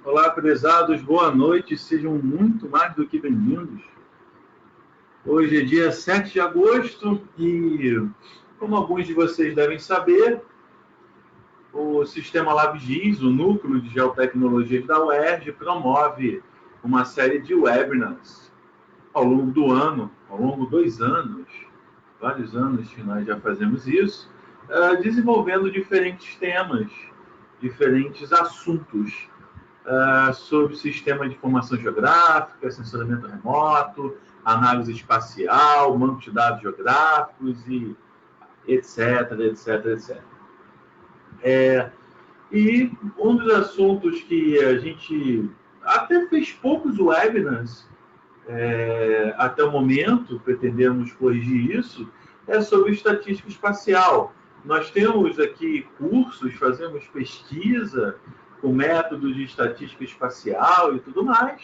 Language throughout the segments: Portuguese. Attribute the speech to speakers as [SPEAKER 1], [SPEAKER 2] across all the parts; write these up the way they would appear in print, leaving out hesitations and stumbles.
[SPEAKER 1] Olá, prezados, boa noite, sejam muito mais do que bem-vindos. Hoje é dia 7 de agosto e, como alguns de vocês devem saber, o Sistema LabGIS, o Núcleo de Geotecnologias da UERJ, promove uma série de webinars ao longo do ano, ao longo de 2 anos, vários anos que nós já fazemos isso, desenvolvendo diferentes temas, diferentes assuntos sobre sistema de informação geográfica, sensoramento remoto, análise espacial, banco de dados geográficos e etc, etc, etc. E um dos assuntos que a gente até fez poucos webinars até o momento, pretendemos corrigir isso, é sobre estatística espacial. Nós temos aqui cursos, fazemos pesquisa com métodos de estatística espacial e tudo mais.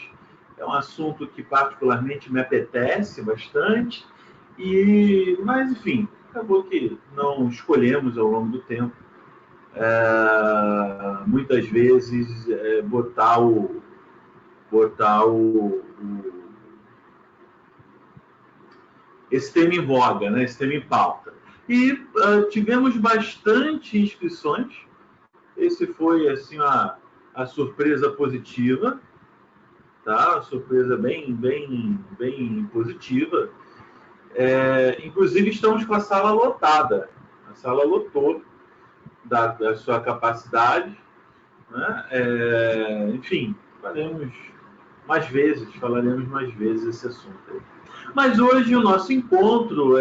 [SPEAKER 1] É um assunto que particularmente me apetece bastante, mas enfim, acabou que não escolhemos ao longo do tempo muitas vezes esse tema em voga, né? Esse tema em pauta. E tivemos bastante inscrições. Esse foi assim a surpresa positiva, tá? Uma surpresa bem positiva. Inclusive estamos com a sala lotada. A sala lotou da sua capacidade, né? Enfim, falaremos mais vezes esse assunto aí. Mas hoje o nosso encontro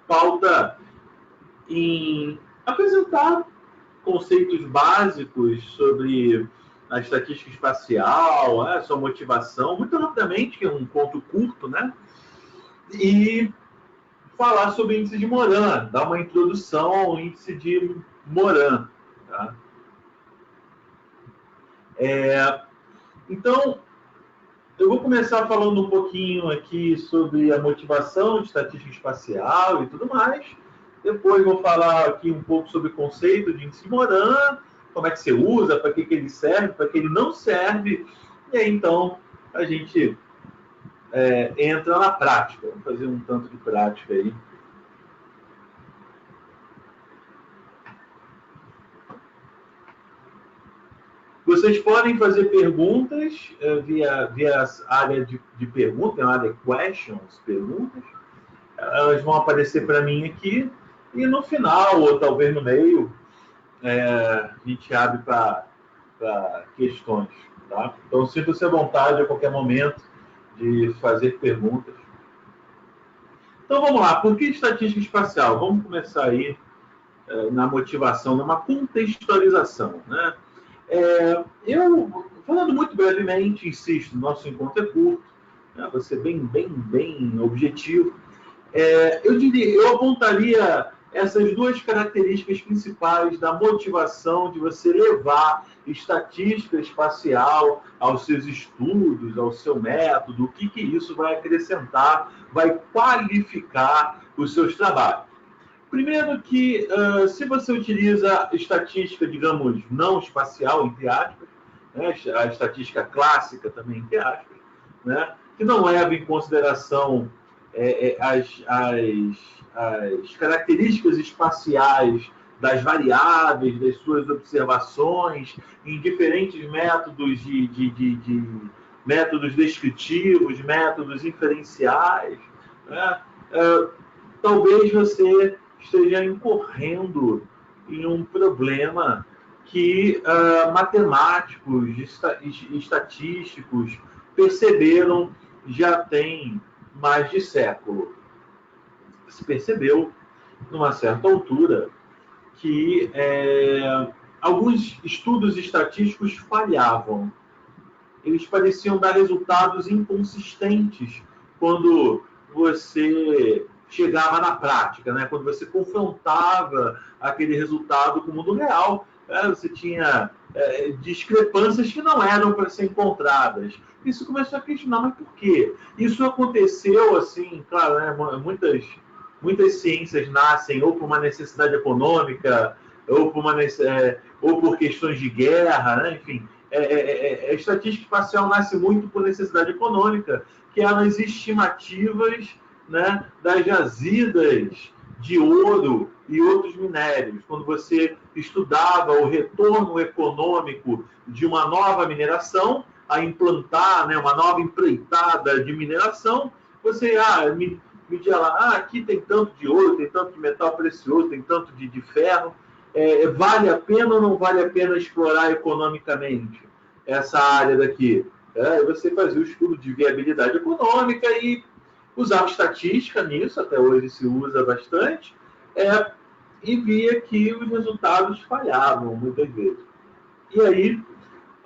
[SPEAKER 1] pauta em apresentar conceitos básicos sobre a estatística espacial, a sua motivação, muito rapidamente, que é um ponto curto, né? E falar sobre o índice de Moran, dar uma introdução ao índice de Moran. Tá? Então, eu vou começar falando um pouquinho aqui sobre a motivação de estatística espacial e tudo mais. Depois vou falar aqui um pouco sobre o conceito de índice de Moran, como é que você usa, para que ele serve, para que ele não serve. E aí, então, a gente entra na prática. Vamos fazer um tanto de prática aí. Vocês podem fazer perguntas via a área de perguntas, a área questions, perguntas. Elas vão aparecer para mim aqui e no final, ou talvez no meio, a gente abre para questões. Tá? Então, sinta-se à vontade a qualquer momento de fazer perguntas. Então, vamos lá. Por que estatística espacial? Vamos começar aí na motivação, numa contextualização, né? Eu, falando muito brevemente, insisto, nosso encontro é curto, né? Vou ser bem objetivo. Eu apontaria essas duas características principais da motivação de você levar estatística espacial aos seus estudos, ao seu método, o que isso vai acrescentar, vai qualificar os seus trabalhos. Primeiro que, se você utiliza estatística, digamos, não espacial, entre aspas, né, a estatística clássica também, entre aspas, né, que não leva em consideração as características espaciais das variáveis, das suas observações, em diferentes métodos métodos descritivos, métodos inferenciais, né, talvez você esteja incorrendo em um problema que matemáticos, estatísticos perceberam já tem mais de século. Se percebeu, numa certa altura, que alguns estudos estatísticos falhavam. Eles pareciam dar resultados inconsistentes quando você chegava na prática, né? Quando você confrontava aquele resultado com o mundo real, você tinha discrepâncias que não eram para ser encontradas. Isso começou a questionar, mas por quê? Isso aconteceu, assim, claro, né? Muitas ciências nascem ou por uma necessidade econômica, ou por questões de guerra, né? Enfim, A estatística espacial nasce muito por necessidade econômica, que eram as estimativas, né, das jazidas de ouro e outros minérios. Quando você estudava o retorno econômico de uma nova mineração, a implantar, né, uma nova empreitada de mineração, você media lá, aqui tem tanto de ouro, tem tanto de metal precioso, tem tanto de ferro, vale a pena ou não vale a pena explorar economicamente essa área daqui? Você fazia o estudo de viabilidade econômica e usava estatística nisso, até hoje se usa bastante, e via que os resultados falhavam muitas vezes. E aí,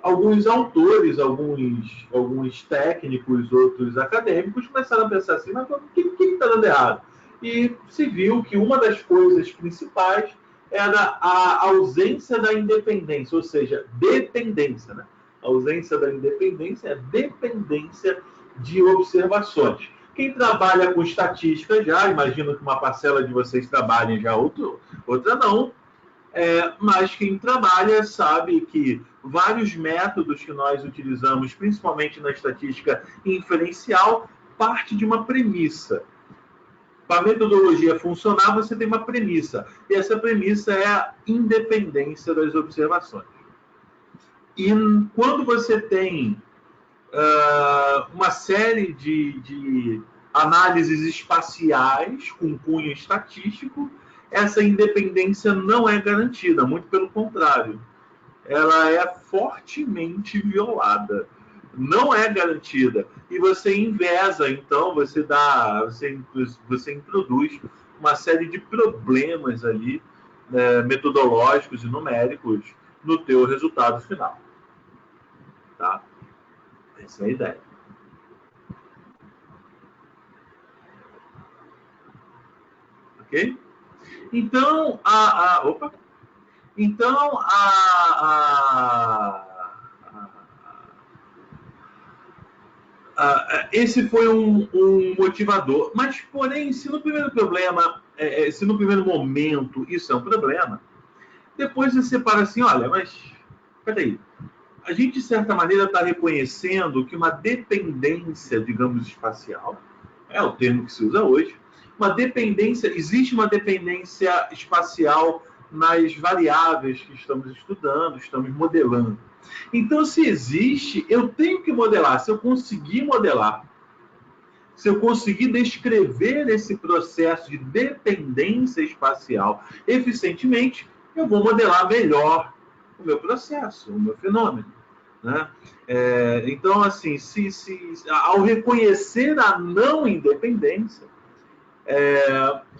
[SPEAKER 1] alguns autores, alguns técnicos, outros acadêmicos começaram a pensar assim, mas o que está dando errado? E se viu que uma das coisas principais era a ausência da independência, ou seja, dependência, né? A ausência da independência é dependência de observações. Quem trabalha com estatística já, imagino que uma parcela de vocês trabalhem já, outra não, mas quem trabalha sabe que vários métodos que nós utilizamos, principalmente na estatística inferencial, parte de uma premissa. Para a metodologia funcionar, você tem uma premissa. E essa premissa é a independência das observações. E quando você tem uma série de análises espaciais com cunho estatístico, essa independência não é garantida, muito pelo contrário. Ela é fortemente violada. Não é garantida. E você invesa, então, você introduz uma série de problemas ali, metodológicos e numéricos no teu resultado final. Tá? Essa é a ideia. Ok? Então, esse foi um motivador. Mas, porém, se no primeiro momento isso é um problema, depois você para assim, olha, mas peraí, a gente de certa maneira está reconhecendo que uma dependência, digamos, espacial, é o termo que se usa hoje, existe uma dependência espacial nas variáveis que estamos estudando, estamos modelando. Então, se existe, eu tenho que modelar. Se eu conseguir modelar, se eu conseguir descrever esse processo de dependência espacial eficientemente, eu vou modelar melhor o meu processo, o meu fenômeno. Né? Então, assim, ao reconhecer a não independência,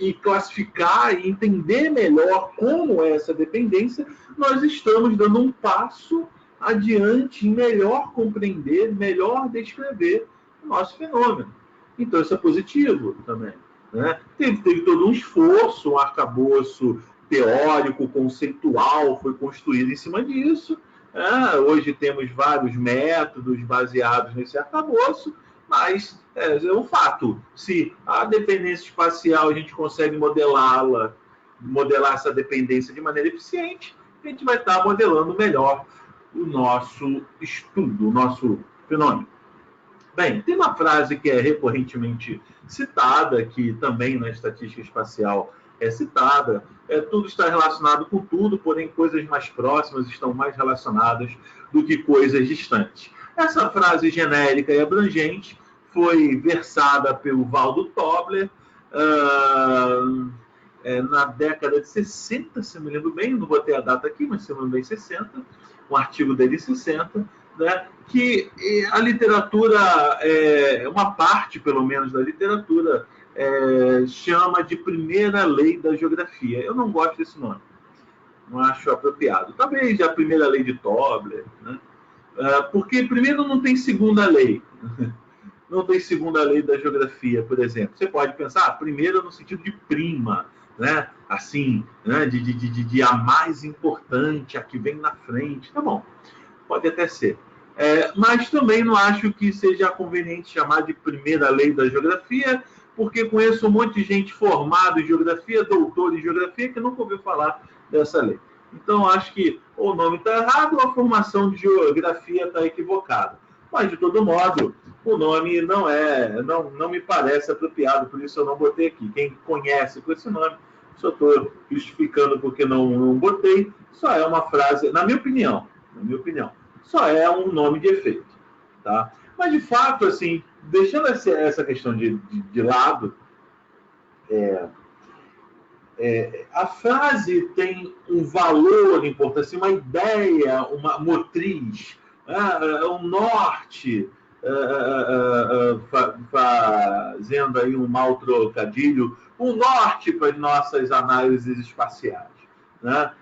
[SPEAKER 1] e classificar e entender melhor como é essa dependência, nós estamos dando um passo adiante em melhor compreender, melhor descrever o nosso fenômeno. Então, isso é positivo também. Né? Teve todo um esforço, um arcabouço teórico, conceitual, foi construído em cima disso. Hoje temos vários métodos baseados nesse arcabouço, mas é um fato. Se a dependência espacial a gente consegue modelar essa dependência de maneira eficiente, a gente vai estar modelando melhor o nosso estudo, o nosso fenômeno. Bem, tem uma frase que é recorrentemente citada, que também na estatística espacial é citada, tudo está relacionado com tudo, porém coisas mais próximas estão mais relacionadas do que coisas distantes. Essa frase genérica e abrangente foi versada pelo Waldo Tobler na década de 60, se eu me lembro bem, não botei a data aqui, mas se eu me lembro bem, 60, um artigo dele em 60, né, que a literatura, uma parte, pelo menos, da literatura, chama de primeira lei da geografia. Eu não gosto desse nome, não acho apropriado. Talvez a primeira lei de Tobler, né? Porque, primeiro, não tem segunda lei. Não tem segunda lei da geografia, por exemplo. Você pode pensar, primeiro no sentido de prima, né? Assim, né? De a mais importante, a que vem na frente. Tá bom, pode até ser. Mas também não acho que seja conveniente chamar de primeira lei da geografia, porque conheço um monte de gente formada em geografia, doutor em geografia, que nunca ouviu falar dessa lei. Então, acho que ou o nome está errado ou a formação de geografia está equivocada. Mas, de todo modo, o nome não me parece apropriado, por isso eu não botei aqui. Quem conhece com esse nome, só estou justificando porque não botei, só é uma frase, na minha opinião, só é um nome de efeito. Tá? Mas, de fato, assim, deixando essa questão de lado, a frase tem um valor importante, assim, uma ideia, uma motriz, um norte, fazendo aí um mau trocadilho, um norte para as nossas análises espaciais. Né?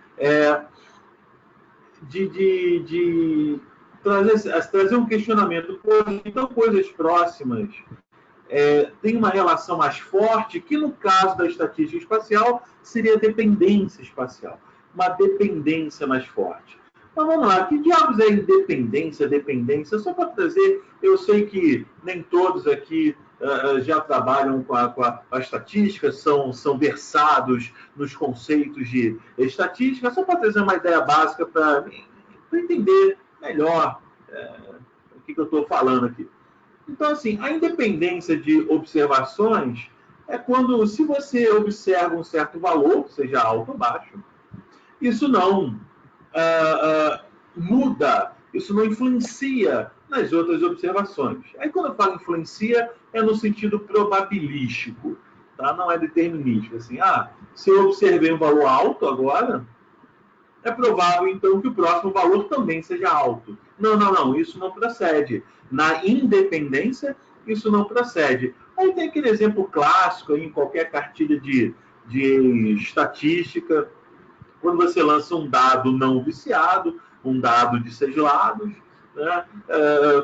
[SPEAKER 1] De trazer um questionamento. Então, coisas próximas tem uma relação mais forte, que no caso da estatística espacial seria dependência espacial, uma dependência mais forte. Então vamos lá, que diabos é independência, dependência? Só para trazer, eu sei que nem todos aqui já trabalham com a estatística, são versados nos conceitos de estatística, só para trazer uma ideia básica para entender melhor o que eu estou falando aqui. Então, assim, a independência de observações é quando, se você observa um certo valor, seja alto ou baixo, isso não muda, isso não influencia nas outras observações. Aí, quando eu falo influencia, é no sentido probabilístico, tá? Não é determinístico. Assim, se eu observei um valor alto agora, é provável, então, que o próximo valor também seja alto. Não, isso não procede. Na independência, isso não procede. Aí tem aquele exemplo clássico aí, em qualquer cartilha de estatística, quando você lança um dado não viciado, um dado de 6 lados, né?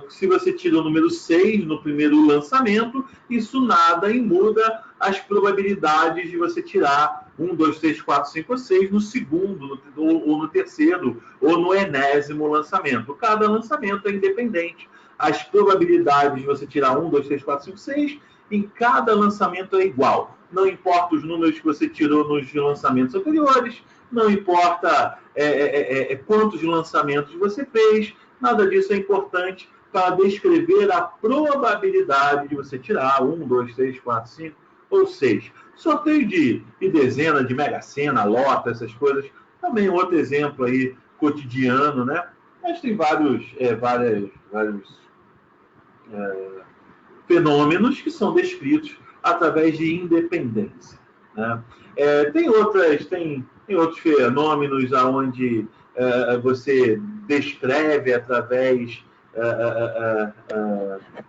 [SPEAKER 1] Se você tira o número 6 no primeiro lançamento, isso nada muda as probabilidades de você tirar 1, 2, 3, 4, 5 ou 6 no segundo, ou no terceiro, ou no enésimo lançamento. Cada lançamento é independente. As probabilidades de você tirar 1, 2, 3, 4, 5, 6, em cada lançamento é igual. Não importa os números que você tirou nos lançamentos anteriores, não importa quantos lançamentos você fez, nada disso é importante para descrever a probabilidade de você tirar 1, 2, 3, 4, 5 ou 6. Sorteio de dezena, de Mega Sena, lota, essas coisas, também outro exemplo aí cotidiano, né? Mas tem vários fenômenos que são descritos através de independência. Né? Tem outros fenômenos onde você descreve através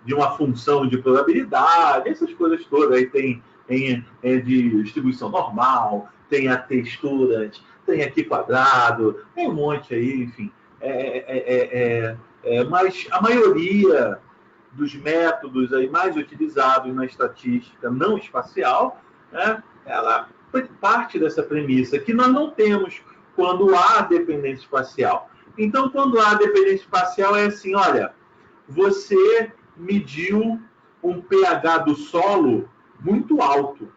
[SPEAKER 1] de uma função de probabilidade, essas coisas todas. Aí tem de distribuição normal, tem a texturas, tem aqui quadrado, tem um monte aí, enfim. Mas a maioria dos métodos aí mais utilizados na estatística não espacial, né, ela parte dessa premissa que nós não temos quando há dependência espacial. Então, quando há dependência espacial, é assim, olha, você mediu um pH do solo muito alto.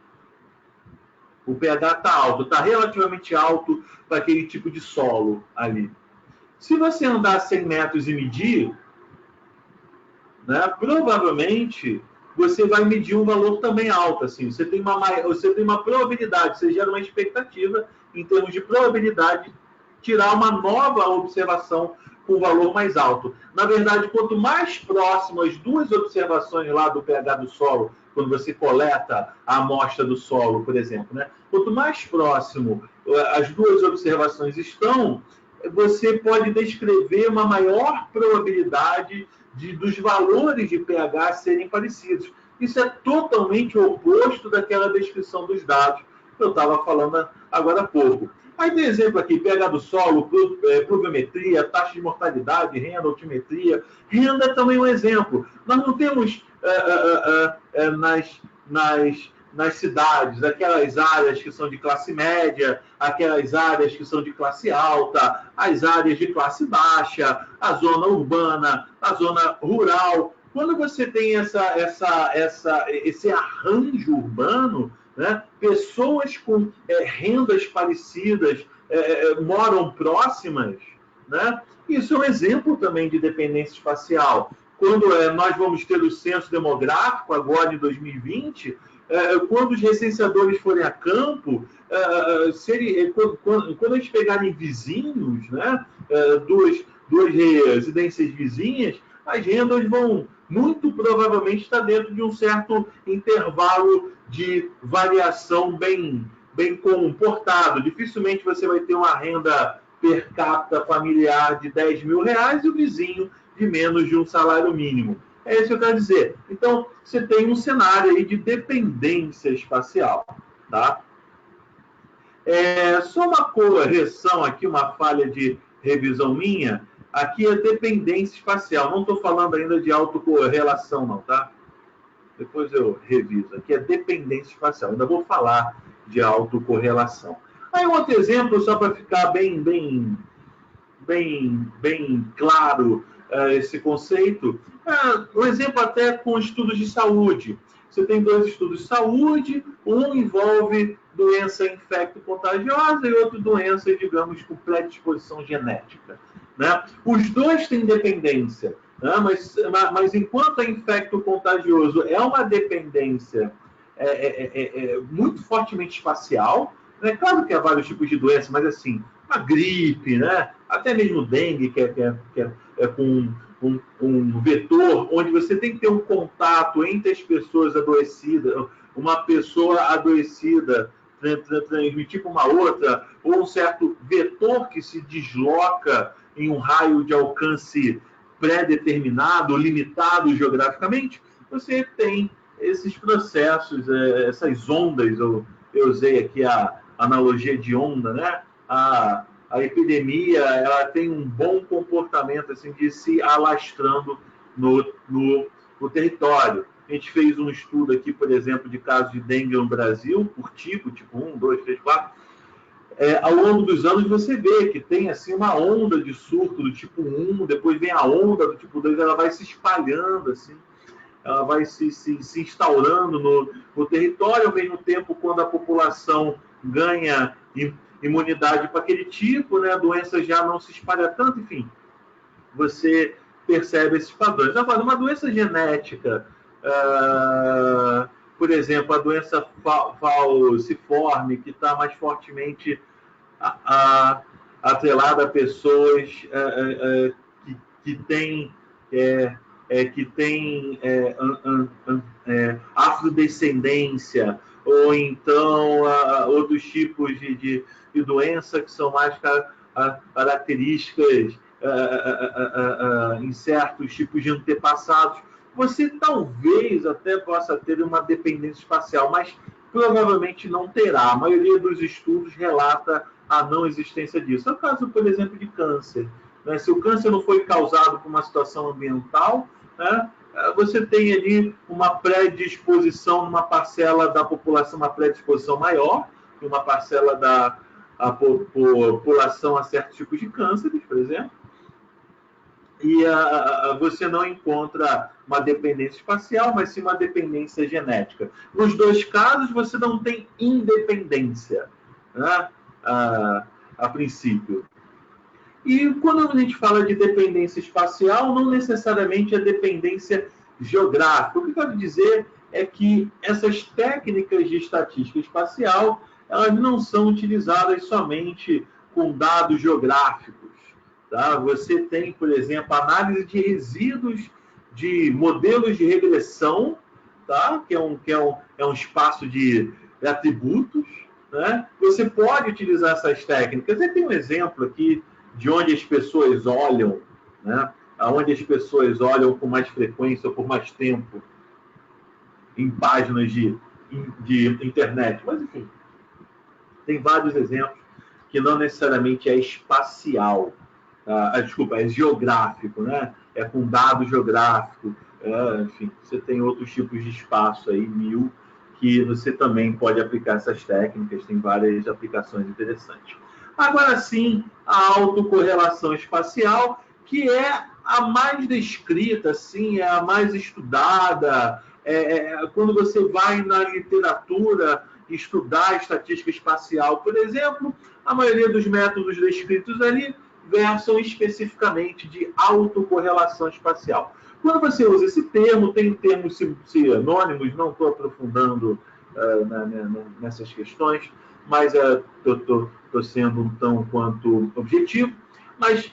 [SPEAKER 1] O pH está alto, está relativamente alto para aquele tipo de solo ali. Se você andar 100 metros e medir, né, provavelmente você vai medir um valor também alto. Assim. Você tem uma probabilidade, você gera uma expectativa em termos de probabilidade de tirar uma nova observação com valor mais alto. Na verdade, quanto mais próximo as duas observações lá do pH do solo, quando você coleta a amostra do solo, por exemplo, né? Quanto mais próximo as duas observações estão, você pode descrever uma maior probabilidade dos valores de pH serem parecidos. Isso é totalmente o oposto daquela descrição dos dados que eu estava falando agora há pouco. Aí tem exemplo aqui, pH do solo, pluviometria, taxa de mortalidade, renda, altimetria. Renda é também um exemplo. Nós não temos nas cidades, aquelas áreas que são de classe média, aquelas áreas que são de classe alta, as áreas de classe baixa, a zona urbana, a zona rural. Quando você tem esse arranjo urbano, né, pessoas com rendas parecidas moram próximas, né? Isso é um exemplo também de dependência espacial. Quando nós vamos ter o censo demográfico, agora em 2020, quando os recenseadores forem a campo, quando eles pegarem vizinhos, né, duas residências vizinhas, as rendas vão muito provavelmente estar dentro de um certo intervalo de variação bem comportado. Dificilmente você vai ter uma renda per capita familiar de R$10.000 e o vizinho de menos de um salário mínimo. É isso que eu quero dizer. Então, você tem um cenário aí de dependência espacial. Tá? Só uma correção aqui, uma falha de revisão minha. Aqui é dependência espacial. Não estou falando ainda de autocorrelação, não, tá? Depois eu reviso. Aqui é dependência espacial. Ainda vou falar de autocorrelação. Aí outro exemplo, só para ficar bem claro esse conceito, um exemplo até com estudos de saúde. Você tem 2 estudos de saúde, um envolve doença infecto-contagiosa e outro doença, digamos, com predisposição genética. Né? Os 2 têm dependência, né? mas enquanto a infecto-contagioso é uma dependência muito fortemente espacial, né? Claro que há vários tipos de doença, mas assim, a gripe, né? Até mesmo dengue, que é com um vetor, onde você tem que ter um contato entre as pessoas adoecidas, uma pessoa adoecida transmitir para uma outra, ou um certo vetor que se desloca em um raio de alcance pré-determinado, limitado geograficamente, você tem esses processos, essas ondas, eu usei aqui a analogia de onda, né? A epidemia, ela tem um bom comportamento assim, de se alastrando no território. A gente fez um estudo aqui, por exemplo, de casos de dengue no Brasil, por tipo 1, 2, 3, 4. Ao longo dos anos você vê que tem assim, uma onda de surto do tipo 1, depois vem a onda do tipo 2, ela vai se espalhando, assim, ela vai se instaurando no território, ao mesmo tempo, quando a população ganha imunidade para aquele tipo, né, a doença já não se espalha tanto, enfim, você percebe esses padrões. Agora, uma doença genética, por exemplo, a doença falciforme, que está mais fortemente atrelada a pessoas que têm afrodescendência, ou então outros tipos de doença que são mais características em certos tipos de antepassados, você talvez até possa ter uma dependência espacial, mas provavelmente não terá. A maioria dos estudos relata a não existência disso. É o caso, por exemplo, de câncer. Né? Se o câncer não foi causado por uma situação ambiental, né, você tem ali uma predisposição numa parcela da população, uma predisposição maior, e uma parcela da população a certos tipos de cânceres, por exemplo, e você não encontra uma dependência espacial, mas sim uma dependência genética. Nos 2 casos, você não tem independência, né, a princípio. E quando a gente fala de dependência espacial, não necessariamente é dependência geográfica. O que eu quero dizer é que essas técnicas de estatística espacial, elas não são utilizadas somente com dados geográficos. Tá? Você tem, por exemplo, análise de resíduos de modelos de regressão, tá? que é um espaço de atributos. Né? Você pode utilizar essas técnicas. Eu tenho um exemplo aqui de onde as pessoas olham, né? Onde as pessoas olham com mais frequência ou por mais tempo em páginas de internet. Mas, enfim, tem vários exemplos que não necessariamente é espacial. Desculpa, é geográfico, né? É com dado geográfico. Enfim, você tem outros tipos de espaço aí, que você também pode aplicar essas técnicas. Tem várias aplicações interessantes. Agora sim, a autocorrelação espacial, que é a mais descrita, assim, é a mais estudada. Quando você vai na literatura, estudar estatística espacial, por exemplo, a maioria dos métodos descritos ali versam especificamente de autocorrelação espacial. Quando você usa esse termo, tem termos sinônimos, não estou aprofundando nessas questões, mas estou sendo tão quanto objetivo. Mas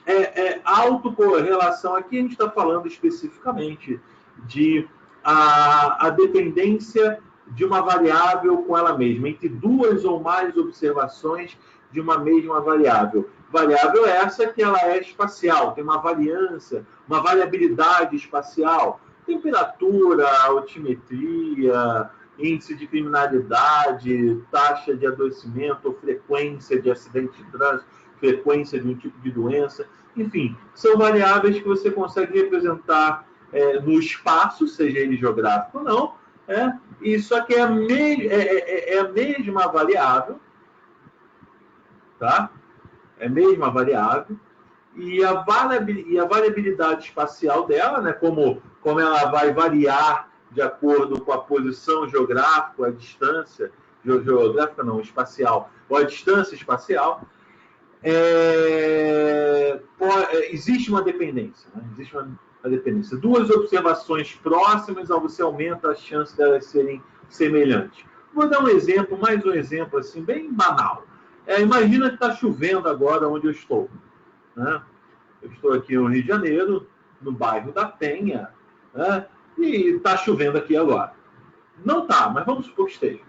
[SPEAKER 1] autocorrelação aqui a gente está falando especificamente de a dependência de uma variável com ela mesma, entre duas ou mais observações de uma mesma variável. Variável essa que ela é espacial, tem uma variância, uma variabilidade espacial, temperatura, altimetria, índice de criminalidade, taxa de adoecimento ou frequência de acidente de trânsito, frequência de um tipo de doença, enfim, são variáveis que você consegue representar no espaço, seja ele geográfico ou não, e só que é a mesma variável, tá? É a mesma variável, e a variabilidade espacial dela, né, como ela vai variar de acordo com a posição geográfica, a distância geográfica não, espacial, ou a distância espacial, existe uma dependência, né? Existe uma dependência. Duas observações próximas, você aumenta a chance de elas serem semelhantes. Vou dar um exemplo, mais um exemplo assim, bem banal. Imagina que está chovendo agora onde eu estou, né? Eu estou aqui no Rio de Janeiro, no bairro da Penha, né? E está chovendo aqui agora. Não está, mas vamos supor que esteja.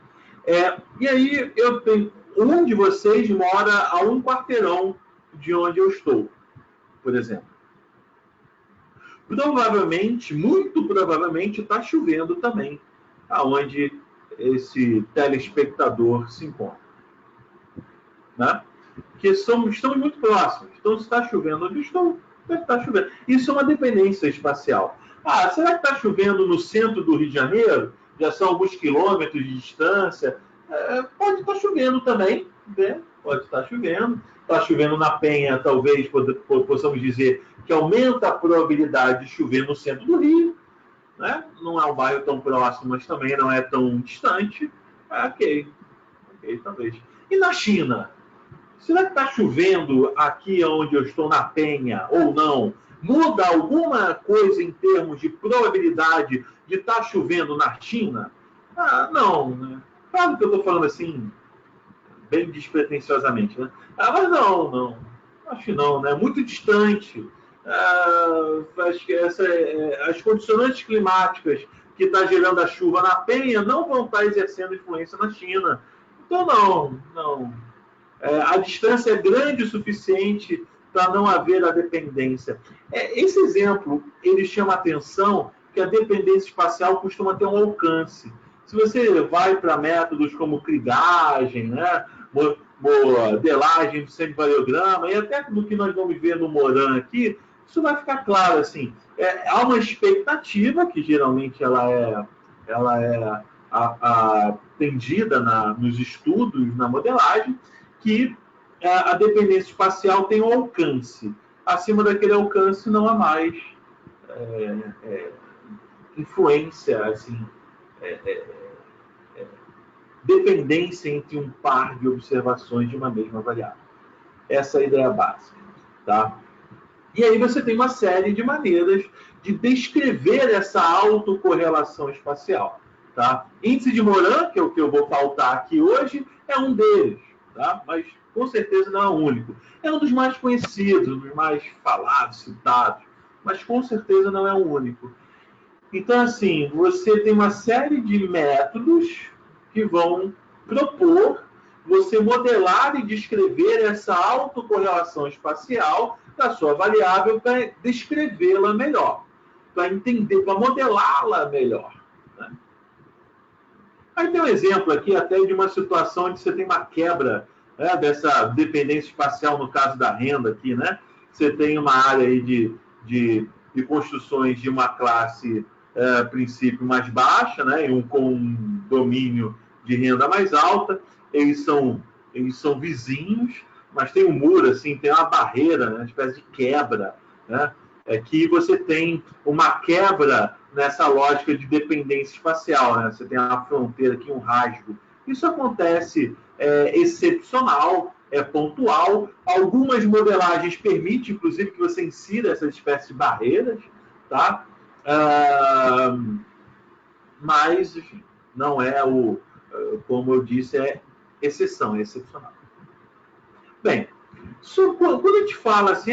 [SPEAKER 1] E aí eu tenho... Um de vocês mora a um quarteirão de onde eu estou, por exemplo. Provavelmente, muito provavelmente, está chovendo também, aonde esse telespectador se encontra. Né? Porque estamos muito próximos. Então, se está chovendo onde eu estou, deve estar chovendo. Isso é uma dependência espacial. Será que está chovendo no centro do Rio de Janeiro? Já são alguns quilômetros de distância. Pode estar chovendo também, né? Pode estar chovendo. Está chovendo na Penha, talvez possamos dizer que aumenta a probabilidade de chover no centro do Rio, né? Não é um bairro tão próximo, mas também não é tão distante. Ok, talvez. E na China? Será que está chovendo aqui onde eu estou, na Penha, ou não? Muda alguma coisa em termos de probabilidade de estar chovendo na China? Não, né? Claro que eu estou falando assim, bem despretensiosamente, né? Mas não. Acho que não, né? Muito distante. Acho que as condicionantes climáticas que está gerando a chuva na Penha não vão estar exercendo influência na China. Então, não. A distância é grande o suficiente para não haver a dependência. Esse exemplo, ele chama a atenção que a dependência espacial costuma ter um alcance. Se você vai para métodos como cribagem, né, modelagem do semivariograma, e até do que nós vamos ver no Moran aqui, isso vai ficar claro. Assim, há uma expectativa, que geralmente ela é atendida nos estudos, na modelagem, que a dependência espacial tem um alcance. Acima daquele alcance não há mais influência, assim, dependência entre um par de observações de uma mesma variável. Essa é a ideia básica. Tá? E aí você tem uma série de maneiras de descrever essa autocorrelação espacial. Tá? Índice de Moran, que é o que eu vou pautar aqui hoje, é um deles. Tá? Mas com certeza não é o único. É um dos mais conhecidos, um dos mais falados, citados, mas com certeza não é o único. Então, assim, você tem uma série de métodos que vão propor você modelar e descrever essa autocorrelação espacial da sua variável para descrevê-la melhor, para entender, para modelá-la melhor. Né? Aí tem um exemplo aqui até de uma situação onde você tem uma quebra, né, dessa dependência espacial, no caso da renda aqui, né? Você tem uma área aí de construções de uma classe, a princípio, mais baixa, né, com um domínio de renda mais alta. Eles são vizinhos, mas tem um muro, assim, tem uma barreira, né, uma espécie de quebra, né? Que você tem uma quebra nessa lógica de dependência espacial, né? Você tem uma fronteira aqui, um rasgo Isso acontece excepcional, é pontual. Algumas modelagens permitem, inclusive, que você insira essas espécies de barreiras, tá? Mas, enfim, não é como eu disse, é exceção, é excepcional. Bem, quando a gente fala assim,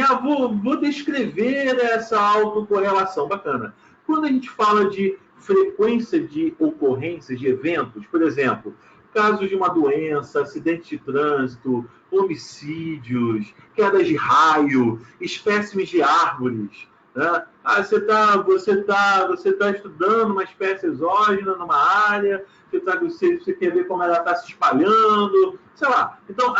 [SPEAKER 1] vou descrever essa autocorrelação, bacana. Quando a gente fala de frequência de ocorrências, de eventos, por exemplo, casos de uma doença, acidente de trânsito, homicídios, quedas de raio, espécimes de árvores, né? Você tá estudando uma espécie exógena numa área, você quer ver como ela está se espalhando, sei lá. Então,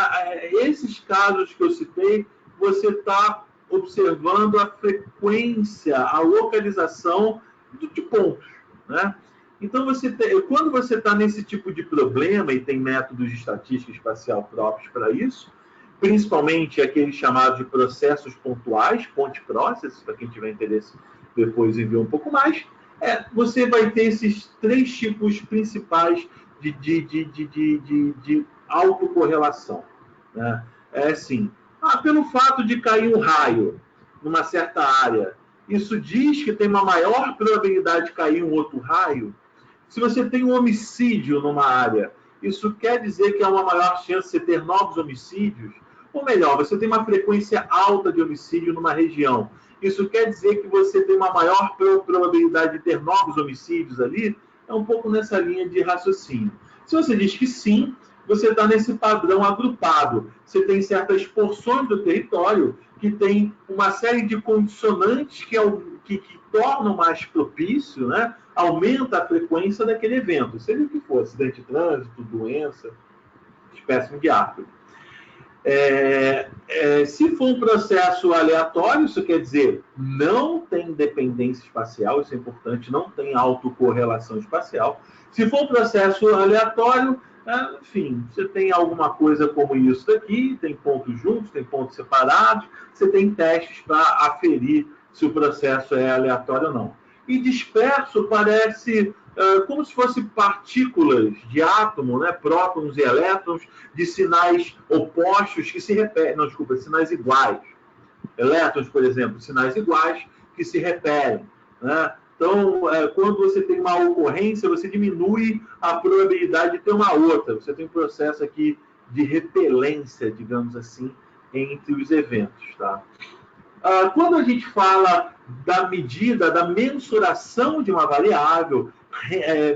[SPEAKER 1] esses casos que eu citei, você está observando a frequência, a localização de pontos, né? Então, quando você está nesse tipo de problema, e tem métodos de estatística espacial próprios para isso, principalmente aqueles chamados de processos pontuais, point process, para quem tiver interesse depois em ver um pouco mais, você vai ter esses 3 tipos principais de autocorrelação. Né? É assim, pelo fato de cair um raio numa certa área, isso diz que tem uma maior probabilidade de cair um outro raio? Se você tem um homicídio numa área, isso quer dizer que há uma maior chance de você ter novos homicídios? Ou melhor, você tem uma frequência alta de homicídio numa região. Isso quer dizer que você tem uma maior probabilidade de ter novos homicídios ali? É um pouco nessa linha de raciocínio. Se você diz que sim, você está nesse padrão agrupado. Você tem certas porções do território que tem uma série de condicionantes que tornam mais propício, né? Aumenta a frequência daquele evento, seja o que for, acidente de trânsito, doença, espécime de árvore. Se for um processo aleatório, isso quer dizer não tem dependência espacial, isso é importante, não tem autocorrelação espacial. Se for um processo aleatório, enfim, você tem alguma coisa como isso daqui, tem pontos juntos, tem pontos separados, você tem testes para aferir se o processo é aleatório ou não. E disperso parece como se fossem partículas de átomo, né, prótons e elétrons, de sinais opostos que se repetem, não, desculpa, sinais iguais. Elétrons, por exemplo, sinais iguais que se repetem. Né? Então, quando você tem uma ocorrência, você diminui a probabilidade de ter uma outra. Você tem um processo aqui de repelência, digamos assim, entre os eventos. Tá? Quando a gente fala da medida, da mensuração de uma variável,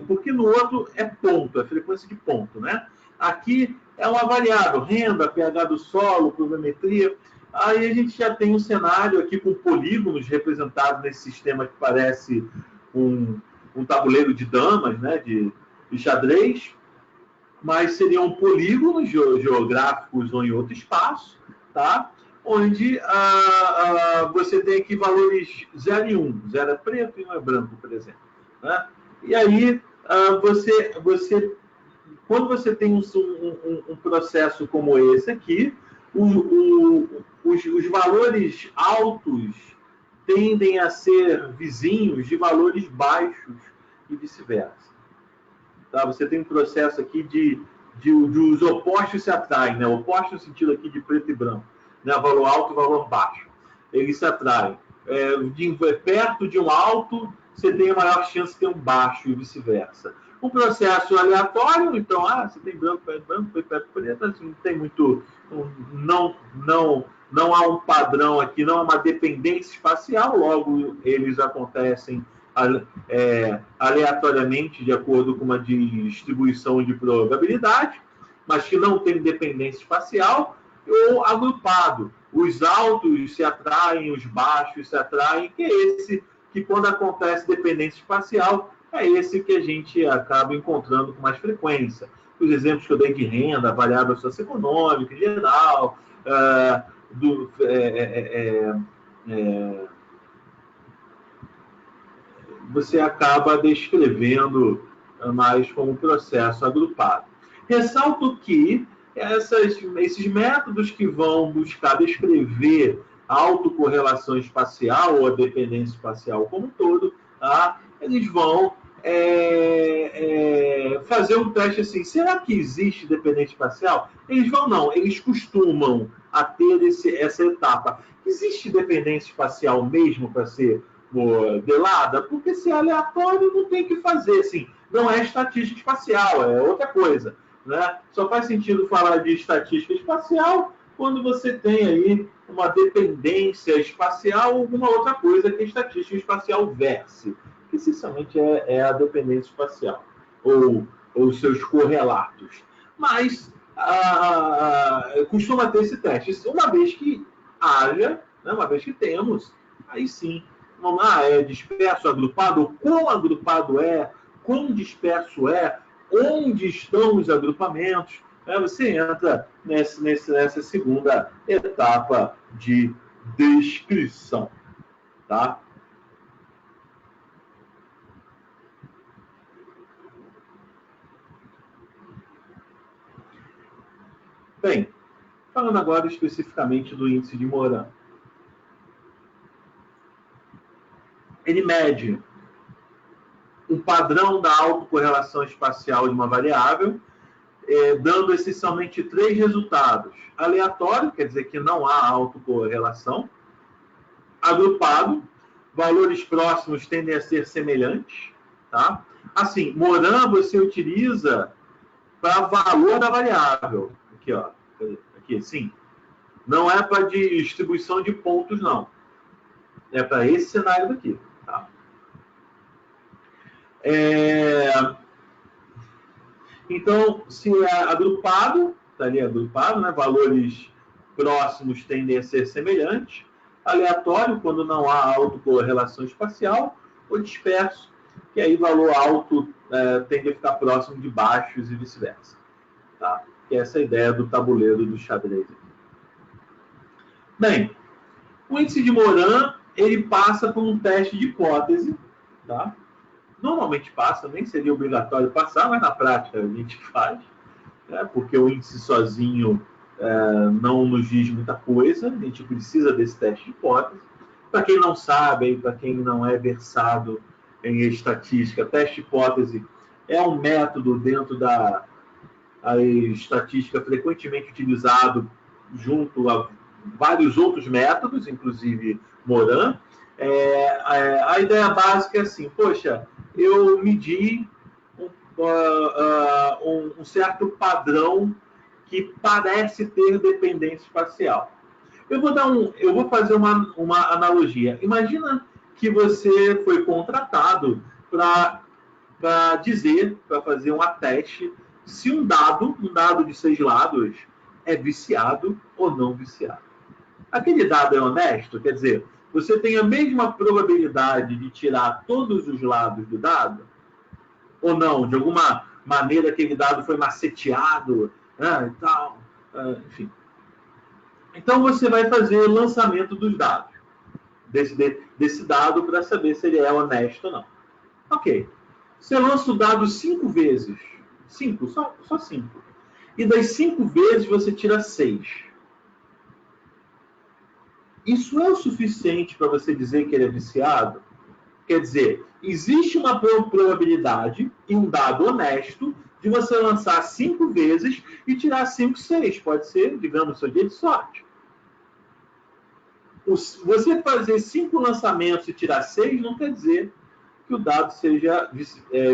[SPEAKER 1] porque no outro é ponto, é frequência de ponto, né? Aqui é uma variável, renda, pH do solo, pluviometria. Aí a gente já tem um cenário aqui com polígonos representados nesse sistema que parece um tabuleiro de damas, né? De xadrez, mas seriam polígonos geográficos ou em outro espaço, tá? Onde você tem aqui valores 0 e 1. 0 é preto e 1 é branco, por exemplo. Né? E aí, quando você tem um processo como esse aqui, os valores altos tendem a ser vizinhos de valores baixos e vice-versa. Tá? Você tem um processo aqui de os opostos se atraem, né? Opostos no sentido aqui de preto e branco. Né? Valor alto e valor baixo. Eles se atraem. Perto de um alto, você tem a maior chance de ter um baixo e vice-versa. Um processo aleatório, então, você tem branco, preto, preto, assim, não tem muito... Não há um padrão aqui, não há uma dependência espacial, logo eles acontecem aleatoriamente, de acordo com uma distribuição de probabilidade, mas que não tem dependência espacial, ou agrupado. Os altos se atraem, os baixos se atraem, que é esse que, quando acontece dependência espacial, é esse que a gente acaba encontrando com mais frequência. Os exemplos que eu dei de renda, variável socioeconômica em geral, você acaba descrevendo mais como processo agrupado. Ressalto que esses métodos que vão buscar descrever a autocorrelação espacial ou a dependência espacial como um todo, tá? Eles vão fazer um teste assim, será que existe dependência espacial? Eles vão não, eles costumam a ter essa etapa. Existe dependência espacial mesmo para ser modelada? Porque se é aleatório, não tem o que fazer, assim, não é estatística espacial, é outra coisa. Né? Só faz sentido falar de estatística espacial quando você tem aí uma dependência espacial ou alguma outra coisa que a estatística espacial verse, que essencialmente é a dependência espacial, ou seus correlatos. Mas costuma ter esse teste. Uma vez que haja, né, uma vez que temos, aí sim, é disperso, agrupado, quão agrupado é, quão disperso é, onde estão os agrupamentos, você entra nessa segunda etapa de descrição. Tá? Bem, falando agora especificamente do índice de Moran. Ele mede um padrão da autocorrelação espacial de uma variável, dando essencialmente 3 resultados. Aleatório, quer dizer que não há autocorrelação. Agrupado, valores próximos tendem a ser semelhantes. Tá? Assim, Moran você utiliza para valor da variável. Aqui, ó. Aqui, sim. Não é para distribuição de pontos, não. É para esse cenário daqui. Tá? Então, se é agrupado, está ali agrupado, né? Valores próximos tendem a ser semelhantes. Aleatório, quando não há autocorrelação espacial. Ou disperso, que aí valor alto tende a ficar próximo de baixos e vice-versa. Tá? Que é essa ideia do tabuleiro do xadrez. Bem, o índice de Moran ele passa por um teste de hipótese. Tá? Normalmente passa, nem seria obrigatório passar, mas na prática a gente faz, né? Porque o índice sozinho não nos diz muita coisa, a gente precisa desse teste de hipótese. Para quem não sabe, para quem não é versado em estatística, teste de hipótese é um método dentro da estatística frequentemente utilizado junto a vários outros métodos, inclusive Moran. A ideia básica é assim, poxa, eu medi um certo padrão que parece ter dependência espacial. Eu vou fazer uma analogia. Imagina que você foi contratado para dizer, para fazer um teste, se um dado de 6 lados, é viciado ou não viciado. Aquele dado é honesto? Quer dizer, você tem a mesma probabilidade de tirar todos os lados do dado? Ou não? De alguma maneira aquele dado foi maceteado, né, e tal, enfim. Então você vai fazer o lançamento dos dados, desse dado, para saber se ele é honesto ou não. Ok. Você lança o dado 5 vezes. 5, só 5. E das 5 vezes você tira 6. Isso é o suficiente para você dizer que ele é viciado? Quer dizer, existe uma probabilidade em um dado honesto de você lançar 5 vezes e tirar 5, 6. Pode ser, digamos, seu dia de sorte. Você fazer 5 lançamentos e tirar 6 não quer dizer que o dado seja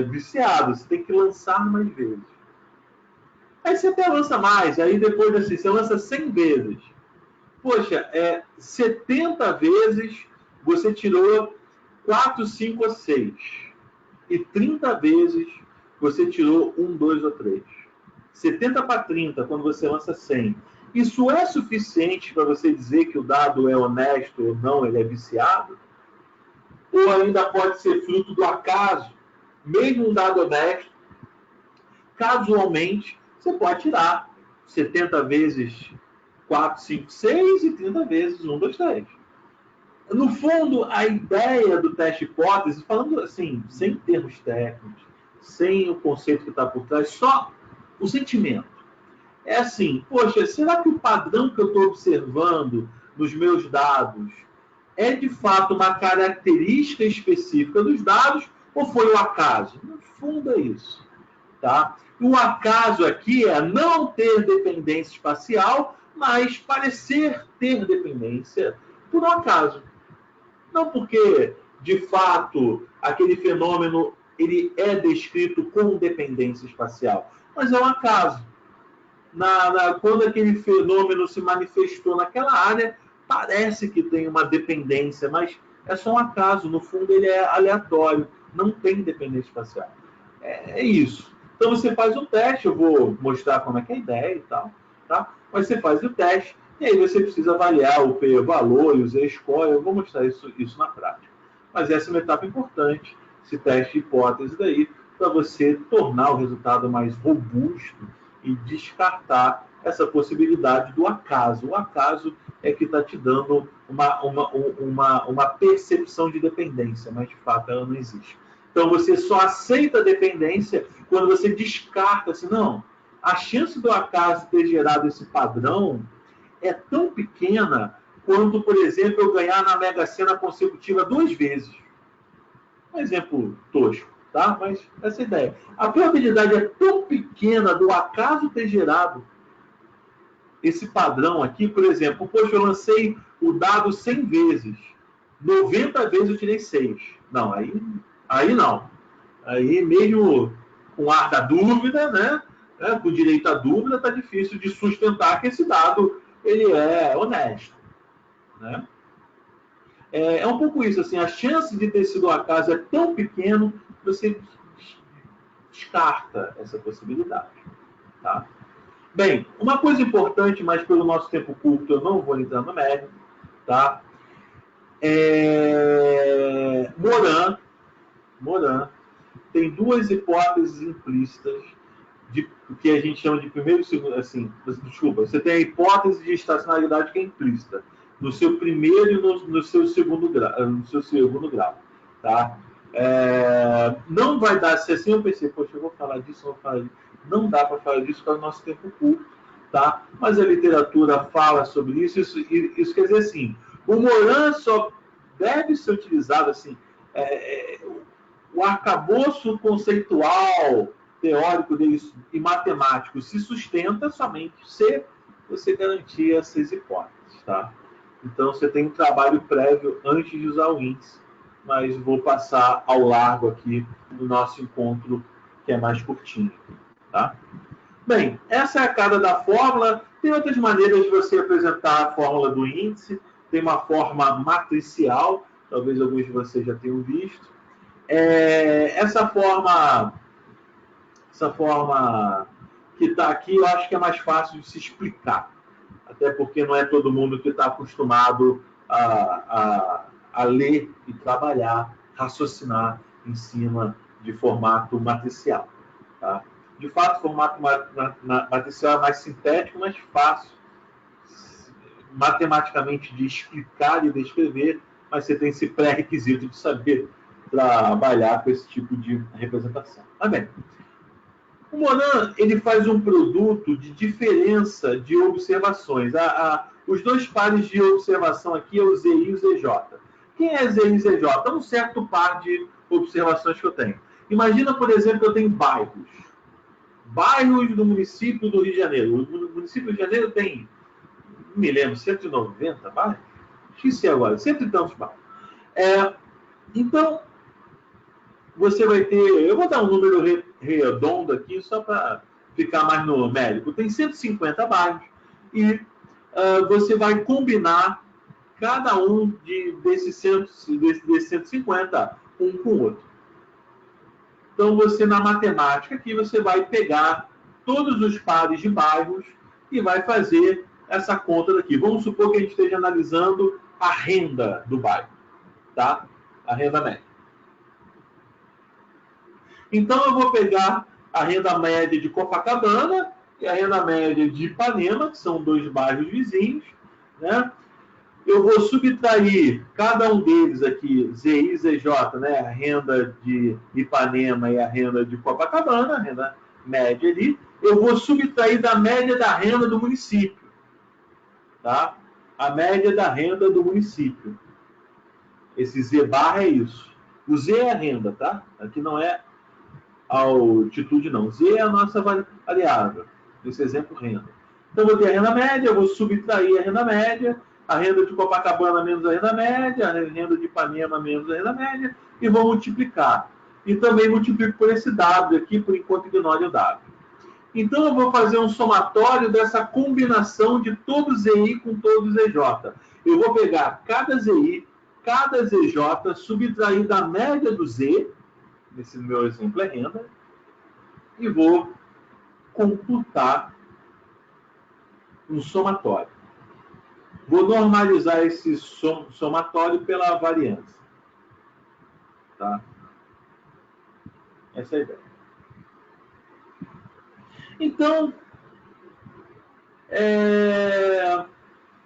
[SPEAKER 1] viciado. Você tem que lançar mais vezes. Aí você até lança mais. Aí depois assim, você lança 100 vezes. Poxa, 70 vezes você tirou 4, 5 ou 6. E 30 vezes você tirou 1, 2 ou 3. 70 para 30, quando você lança 100. Isso é suficiente para você dizer que o dado é honesto ou não, ele é viciado? Ou ainda pode ser fruto do acaso? Mesmo um dado honesto, casualmente, você pode tirar 70 vezes 4, 5, 6 e 30 vezes 1, 2, 3. No fundo, a ideia do teste hipótese, falando assim, sem termos técnicos, sem o conceito que está por trás, só o sentimento. É assim, poxa, será que o padrão que eu estou observando nos meus dados é de fato uma característica específica dos dados ou foi o acaso? No fundo é isso. Tá? O acaso aqui é não ter dependência espacial, mas parecer ter dependência por um acaso. Não porque, de fato, aquele fenômeno ele é descrito com dependência espacial, mas é um acaso. Quando aquele fenômeno se manifestou naquela área, parece que tem uma dependência, mas é só um acaso. No fundo, ele é aleatório, não tem dependência espacial. É isso. Então, você faz o teste, eu vou mostrar como é que é a ideia e tal, tá? Mas você faz o teste, e aí você precisa avaliar o p-valor e o z-score, eu vou mostrar isso na prática. Mas essa é uma etapa importante, esse teste de hipótese daí, para você tornar o resultado mais robusto e descartar essa possibilidade do acaso. O acaso é que está te dando uma percepção de dependência, mas de fato ela não existe. Então você só aceita a dependência quando você descarta assim, não, a chance do acaso ter gerado esse padrão é tão pequena quanto, por exemplo, eu ganhar na Mega Sena consecutiva 2 vezes. Um exemplo tosco, tá? Mas essa é a ideia. A probabilidade é tão pequena do acaso ter gerado esse padrão aqui, por exemplo, poxa, eu lancei o dado 100 vezes, 90 vezes eu tirei 6. Não, aí não. Aí mesmo com ar da dúvida, né? Com direito à dúvida, está difícil de sustentar que esse dado ele é honesto, né? É um pouco isso, assim, a chance de ter sido um acaso é tão pequeno que você descarta essa possibilidade, tá? Bem, uma coisa importante, mas pelo nosso tempo curto eu não vou entrar no mérito, tá? Moran tem 2 hipóteses implícitas de que a gente chama de primeiro e segundo, assim, desculpa, você tem a hipótese de estacionalidade que é implícita no seu primeiro e no seu segundo grau, tá? Não vai dar, se assim eu pensei, poxa, eu vou falar disso, não dá para falar disso para o nosso tempo curto, tá? Mas a literatura fala sobre isso quer dizer assim, o Moran só deve ser utilizado assim, o arcabouço conceitual teórico deles e matemático se sustenta somente se você garantir essas hipóteses, tá? Então você tem um trabalho prévio antes de usar o índice, mas vou passar ao largo aqui no nosso encontro que é mais curtinho, tá? Bem, essa é a cara da fórmula. Tem outras maneiras de você apresentar a fórmula do índice. Tem uma forma matricial, talvez alguns de vocês já tenham visto. Essa forma que está aqui, eu acho que é mais fácil de se explicar. Até porque não é todo mundo que está acostumado a ler e trabalhar, raciocinar em cima de formato matricial. Tá? De fato, o formato matricial é mais sintético, mais fácil matematicamente de explicar e descrever, mas você tem esse pré-requisito de saber trabalhar com esse tipo de representação. Tá bem. O Moran ele faz um produto de diferença de observações. Os 2 pares de observação aqui é o ZI e o ZJ. Quem é ZI e ZJ? É um certo par de observações que eu tenho. Imagina, por exemplo, que eu tenho bairros. Bairros do município do Rio de Janeiro. O município do Rio de Janeiro tem, não me lembro, 190 bairros? Esqueci agora, 100 e tantos bairros. Então, você vai ter... Eu vou dar um número redondo aqui, só para ficar mais numérico. Tem 150 bairros e você vai combinar cada um desses 150 um com o outro. Então, você, na matemática, aqui você vai pegar todos os pares de bairros e vai fazer essa conta daqui. Vamos supor que a gente esteja analisando a renda do bairro, tá? A renda média. Então, eu vou pegar a renda média de Copacabana e a renda média de Ipanema, que são 2 bairros vizinhos, né? Eu vou subtrair cada um deles aqui, ZI e ZJ, né? A renda de Ipanema e a renda de Copacabana, a renda média ali. Eu vou subtrair da média da renda do município, tá? A média da renda do município. Esse Z barra é isso. O Z é a renda, tá? Aqui não é a altitude, não. Z é a nossa variável. Nesse exemplo, renda. Então, eu vou ter a renda média, eu vou subtrair a renda média, a renda de Copacabana menos a renda média, a renda de Ipanema menos a renda média, e vou multiplicar. E também multiplico por esse W aqui, por enquanto ignore o W. Então, eu vou fazer um somatório dessa combinação de todo ZI com todo ZJ. Eu vou pegar cada ZI, cada ZJ, subtrair da média do Z, nesse meu exemplo é renda, e vou computar um somatório. Vou normalizar esse somatório pela variância. Tá? Essa é a ideia. Então,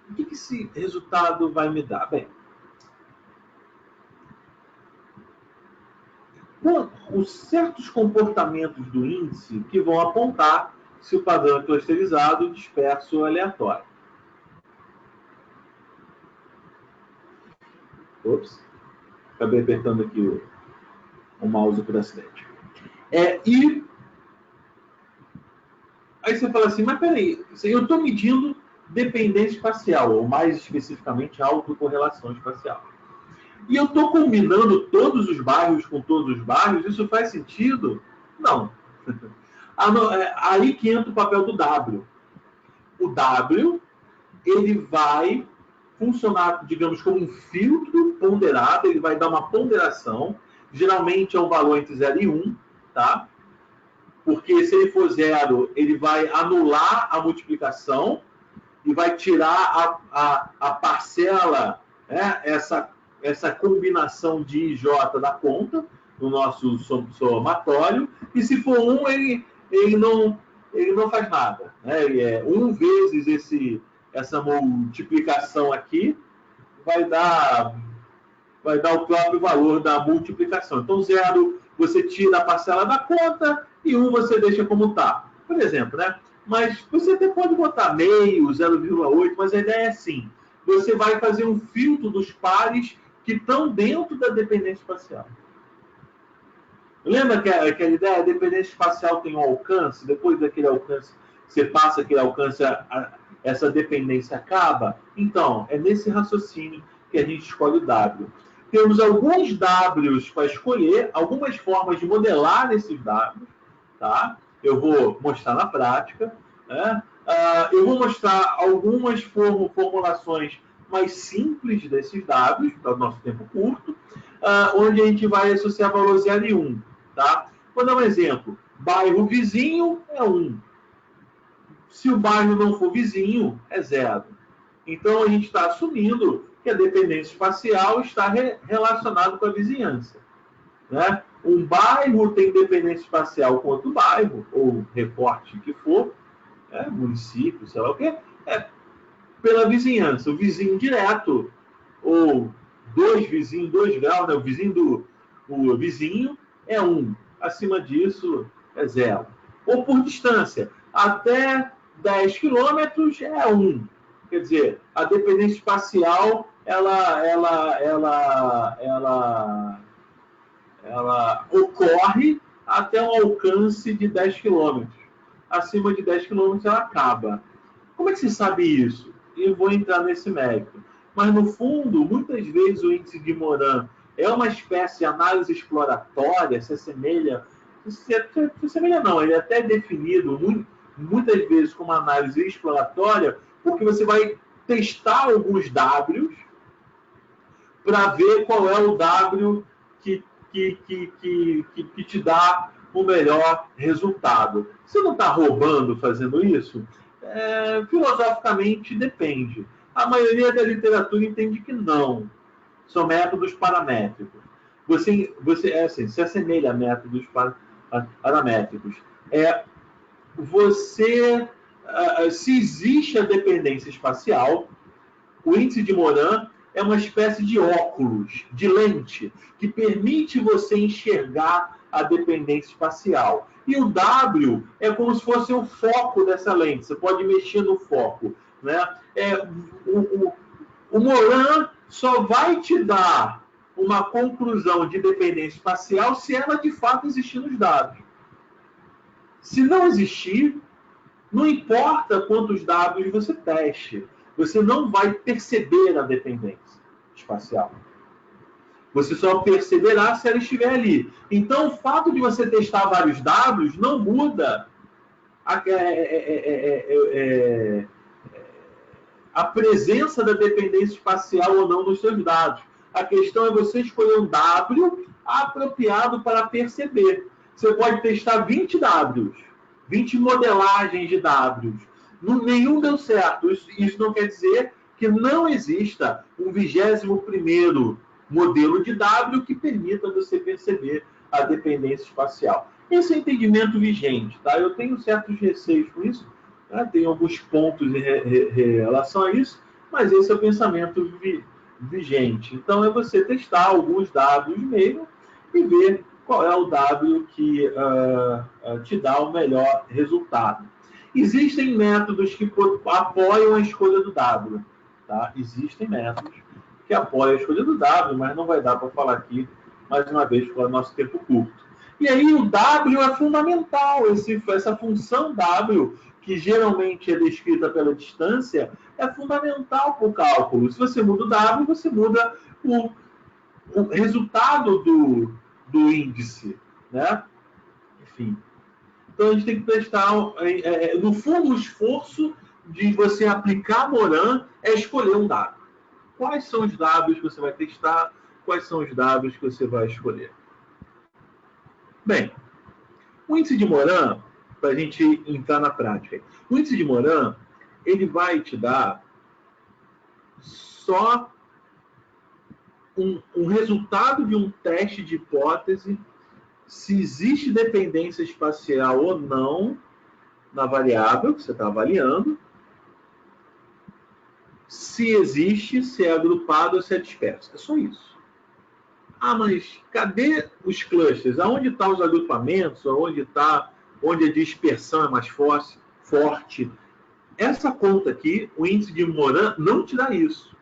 [SPEAKER 1] o que esse resultado vai me dar? Bem, os certos comportamentos do índice que vão apontar se o padrão é clusterizado, disperso ou aleatório. Ops, acabei apertando aqui o mouse por acidente. E aí você fala assim, mas peraí, eu estou medindo dependência espacial, ou mais especificamente autocorrelação espacial. E eu estou combinando todos os bairros com todos os bairros, isso faz sentido? Não. Aí que entra o papel do W. O W, ele vai funcionar, digamos, como um filtro ponderado, ele vai dar uma ponderação, geralmente é um valor entre 0 e 1, tá? Porque se ele for 0, ele vai anular a multiplicação e vai tirar a parcela, né, essa combinação de I e J da conta, no nosso somatório, e se for 1, ele não faz nada. Né? Ele é 1 vezes essa multiplicação aqui, vai dar o próprio valor da multiplicação. Então, 0 você tira a parcela da conta e 1 você deixa como está. Por exemplo, né? Mas você até pode botar meio, 0,8, mas a ideia é assim. Você vai fazer um filtro dos pares que estão dentro da dependência espacial. Lembra que aquela ideia? A dependência espacial tem um alcance, depois daquele alcance, você passa aquele alcance, essa dependência acaba? Então, é nesse raciocínio que a gente escolhe o W. Temos alguns Ws para escolher, algumas formas de modelar esses Ws, tá? Eu vou mostrar na prática, né? Eu vou mostrar algumas formulações mais simples desses Ws, para o nosso tempo curto, onde a gente vai associar valor 0 e 1. Tá? Vou dar um exemplo. Bairro vizinho é 1. Se o bairro não for vizinho, é 0. Então, a gente está assumindo que a dependência espacial está relacionada com a vizinhança. Né? Um bairro tem dependência espacial com outro bairro, ou recorte que for, município, sei lá o quê, pela vizinhança. O vizinho direto, ou 2 vizinhos, 2 graus, né? O vizinho é 1. Acima disso, é 0. Ou por distância, até 10 quilômetros é 1. Quer dizer, a dependência espacial, ela ocorre até um alcance de 10 quilômetros. Acima de 10 quilômetros, ela acaba. Como é que se sabe isso? Eu vou entrar nesse mérito. Mas, no fundo, muitas vezes o índice de Moran é uma espécie de análise exploratória, se assemelha não, ele é até definido muitas vezes como análise exploratória, porque você vai testar alguns Ws para ver qual é o W que te dá o melhor resultado. Você não está roubando fazendo isso? Filosoficamente depende. A maioria da literatura entende que não. São métodos paramétricos. Você se assemelha a métodos paramétricos. Se existe a dependência espacial, o índice de Moran é uma espécie de óculos, de lente, que permite você enxergar a dependência espacial. E o W é como se fosse o foco dessa lente. Você pode mexer no foco. Né? O Moran só vai te dar uma conclusão de dependência espacial se ela de fato existir nos dados. Se não existir, não importa quantos dados você teste, você não vai perceber a dependência espacial. Você só perceberá se ela estiver ali. Então, o fato de você testar vários dados não muda a presença da dependência espacial ou não nos seus dados. A questão é você escolher um W apropriado para perceber. Você pode testar 20 Ws, 20 modelagens de Ws. Nenhum deu certo. Isso não quer dizer que não exista um 21º modelo de W que permita você perceber a dependência espacial. Esse é o entendimento vigente, tá? Eu tenho certos receios com isso, né? Tem alguns pontos em relação a isso, mas esse é o pensamento vigente. Então, é você testar alguns Ws mesmo e ver qual é o W que te dá o melhor resultado. Existem métodos que apoiam a escolha do W. Tá? Existem métodos que apoiam a escolha do W, mas não vai dar para falar aqui, mais uma vez, por nosso tempo curto. E aí o W é fundamental, essa função W, que geralmente é descrita pela distância, é fundamental para o cálculo. Se você muda o W, você muda o resultado do índice, né? Enfim. Então a gente tem que prestar, no fundo, o esforço de você aplicar Moran é escolher um W. Quais são os Ws que você vai testar? Quais são os Ws que você vai escolher? Bem, o índice de Moran, para a gente entrar na prática, o índice de Moran, ele vai te dar só um resultado de um teste de hipótese, se existe dependência espacial ou não na variável que você está avaliando, se existe, se é agrupado ou se é disperso. É só isso. Ah, mas cadê os clusters? Aonde estão os agrupamentos? Onde a dispersão é mais forte? Essa conta aqui, o índice de Moran, não te dá isso.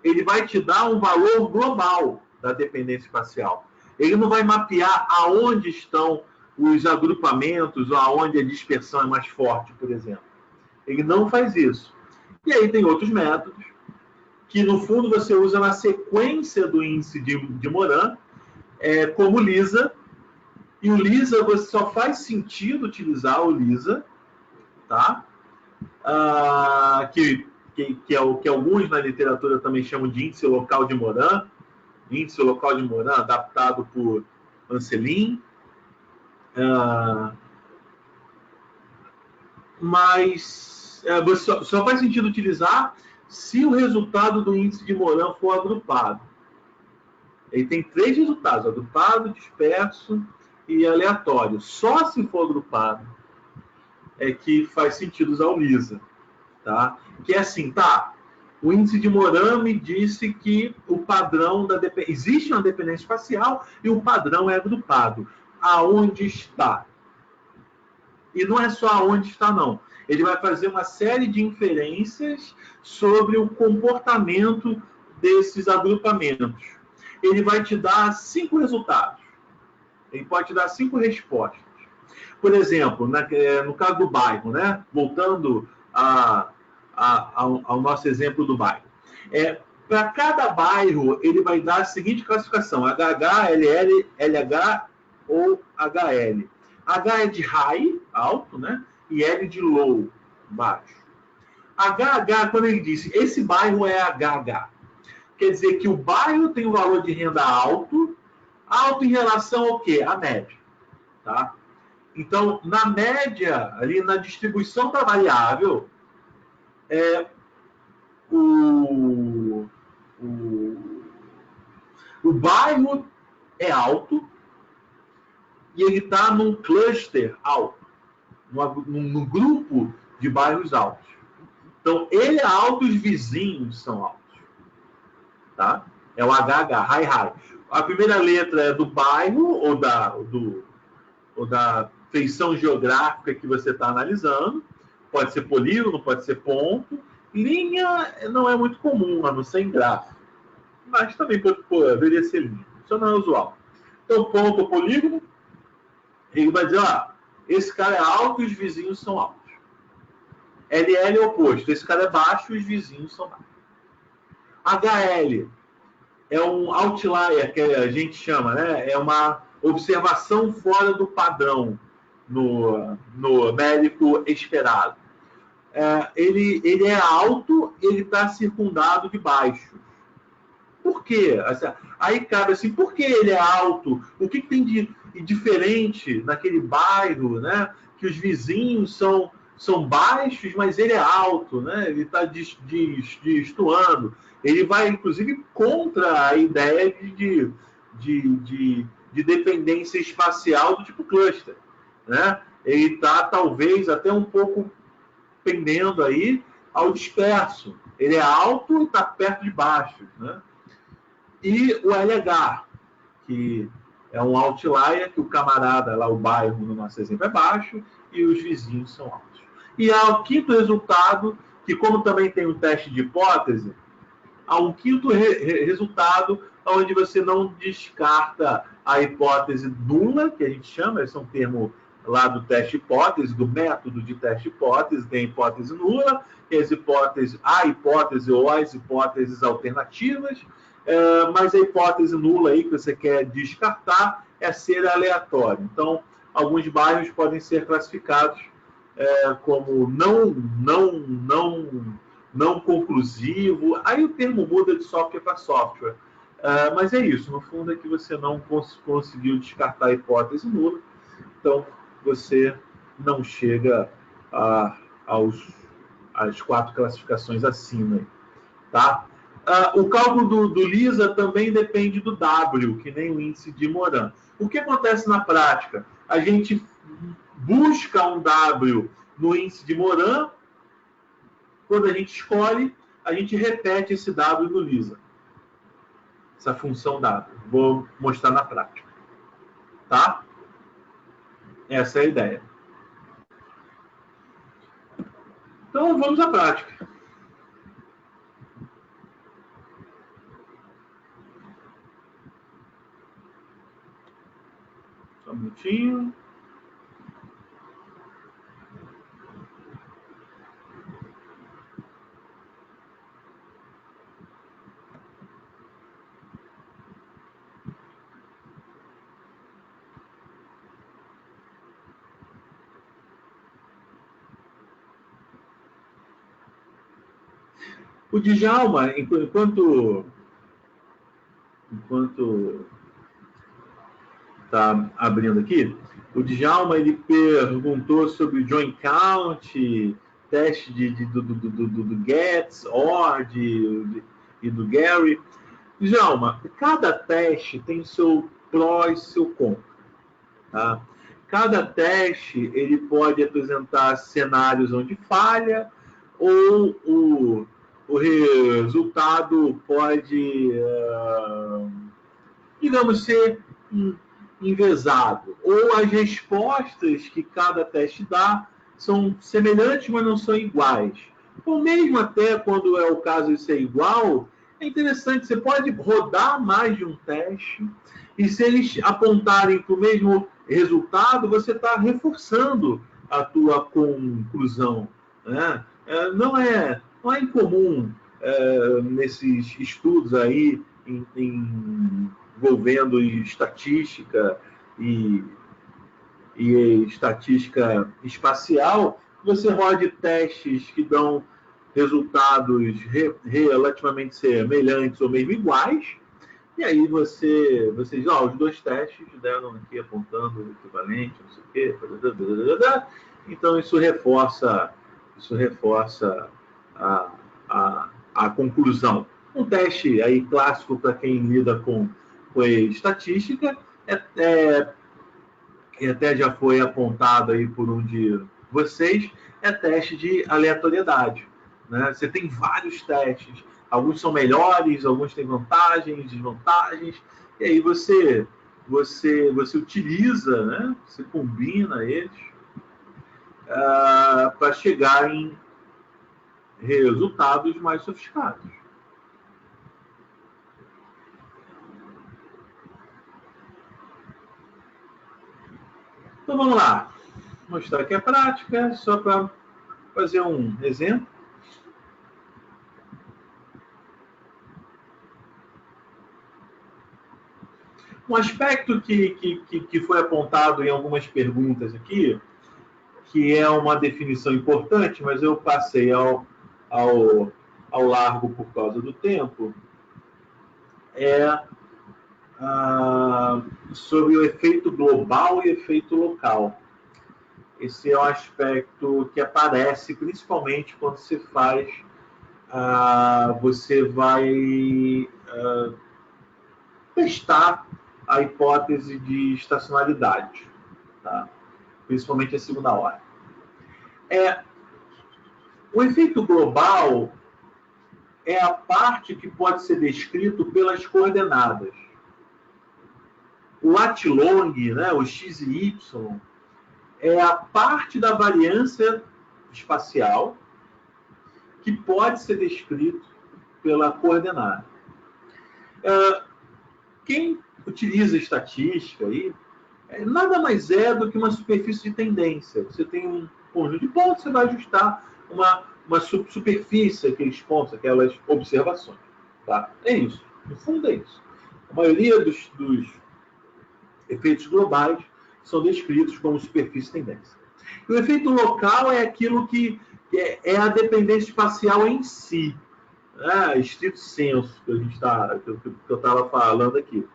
[SPEAKER 1] Ele vai te dar um valor global da dependência espacial. Ele não vai mapear aonde estão os agrupamentos ou aonde a dispersão é mais forte, por exemplo. Ele não faz isso. E aí tem outros métodos que, no fundo, você usa na sequência do índice de Moran, como LISA. E o LISA, você só faz sentido utilizar o LISA, tá? Que é o que alguns na literatura também chamam de índice local de Moran. Índice local de Moran, adaptado por Anselin. Mas você só faz sentido utilizar se o resultado do índice de Moran for agrupado. Ele tem 3 resultados: agrupado, disperso e aleatório. Só se for agrupado é que faz sentido usar o LISA. Tá? Que é assim, tá? O índice de Moran me disse que o padrão existe uma dependência espacial e o padrão é agrupado. Aonde está? E não é só aonde está, não. Ele vai fazer uma série de inferências sobre o comportamento desses agrupamentos. Ele vai te dar 5 resultados. Ele pode te dar 5 respostas. Por exemplo, no caso do bairro, né? Voltando ao nosso exemplo do bairro. Para cada bairro, ele vai dar a seguinte classificação: HH, LL, LH ou HL. H é de high, alto, né? E L de low, baixo. HH, quando ele disse, esse bairro é HH, quer dizer que o bairro tem um valor de renda alto em relação ao quê? A média, tá? Então, na média, ali na distribuição da variável, o bairro é alto e ele está num cluster alto, num grupo de bairros altos. Então, ele é alto e os vizinhos são altos. Tá? É o HH, high. A primeira letra é do bairro ou da feição geográfica que você está analisando. Pode ser polígono, pode ser ponto. Linha não é muito comum, a não ser em gráfico. mas também poderia ser limpo. Isso não é usual. Então, ponto ou polígono, ele vai dizer, esse cara é alto e os vizinhos são altos. LL é o oposto, esse cara é baixo e os vizinhos são baixos. HL é um outlier, que a gente chama, né? É uma observação fora do padrão no médico esperado. Ele é alto, ele está circundado de baixos. Por quê? Aí cabe assim, por que ele é alto? O que tem de diferente naquele bairro, né? Que os vizinhos são baixos, mas ele é alto, né? Ele está destoando. Ele vai, inclusive, contra a ideia de dependência espacial do tipo cluster, né? Ele está, talvez, até um pouco pendendo aí ao disperso. Ele é alto e está perto de baixo, né? E o LH, que é um outlier, que o camarada lá, o bairro, no nosso exemplo, é baixo e os vizinhos são altos. E há o quinto resultado, que como também tem um teste de hipótese, há um quinto resultado onde você não descarta a hipótese nula, que a gente chama, esse é um termo lá do teste hipótese, do método de teste hipótese, tem a hipótese nula, tem a hipótese ou as hipóteses alternativas, mas a hipótese nula aí que você quer descartar é ser aleatório. Então, alguns bairros podem ser classificados como não conclusivo. Aí o termo muda de software para software. Mas é isso, no fundo é que você não conseguiu descartar a hipótese nula, então você não chega às 4 classificações acima. Tá? O cálculo do Lisa também depende do W, que nem o índice de Moran. O que acontece na prática? A gente busca um W no índice de Moran, quando a gente escolhe, a gente repete esse W do Lisa. Essa função W. Vou mostrar na prática. Tá? Essa é a ideia. Então, vamos à prática. Só um minutinho. O Djalma, enquanto está abrindo aqui, o Djalma ele perguntou sobre o join count, teste do Getz, OR e do Gary. Djalma, cada teste tem seu pró e seu contra. Tá? Cada teste ele pode apresentar cenários onde falha ou o resultado pode, digamos, ser envesado. Ou as respostas que cada teste dá são semelhantes, mas não são iguais. Ou mesmo até quando é o caso de ser igual, é interessante, você pode rodar mais de um teste e se eles apontarem para o mesmo resultado, você está reforçando a tua conclusão. Né? Não é incomum nesses estudos aí envolvendo estatística e estatística espacial, você rode testes que dão resultados relativamente semelhantes ou mesmo iguais, e aí você diz, os 2 testes deram aqui apontando o equivalente, não sei o quê, então isso reforça a conclusão. Um teste aí clássico para quem lida com estatística que até já foi apontado aí por um de vocês, é teste de aleatoriedade. Né? Você tem vários testes, alguns são melhores, alguns têm vantagens, desvantagens, e aí você utiliza, né? Você combina eles para chegar em resultados mais sofisticados. Então vamos lá. Vou mostrar aqui a prática, só para fazer um exemplo. Um aspecto que foi apontado em algumas perguntas aqui, que é uma definição importante, mas eu passei ao largo por causa do tempo, é sobre o efeito global e efeito local. Esse é um aspecto que aparece principalmente quando você faz, você vai testar a hipótese de estacionalidade, tá? Principalmente a segunda ordem. O efeito global é a parte que pode ser descrito pelas coordenadas. O lat-long, né, o x e y, é a parte da variância espacial que pode ser descrito pela coordenada. Quem utiliza estatística aí, nada mais é do que uma superfície de tendência. Você tem um conjunto de pontos, você vai ajustar uma superfície, aqueles pontos, aquelas observações. Tá? É isso. No fundo é isso. A maioria dos efeitos globais são descritos como superfície de tendência. E o efeito local é aquilo que é a dependência espacial em si, né? Estrito senso, que eu estava falando aqui,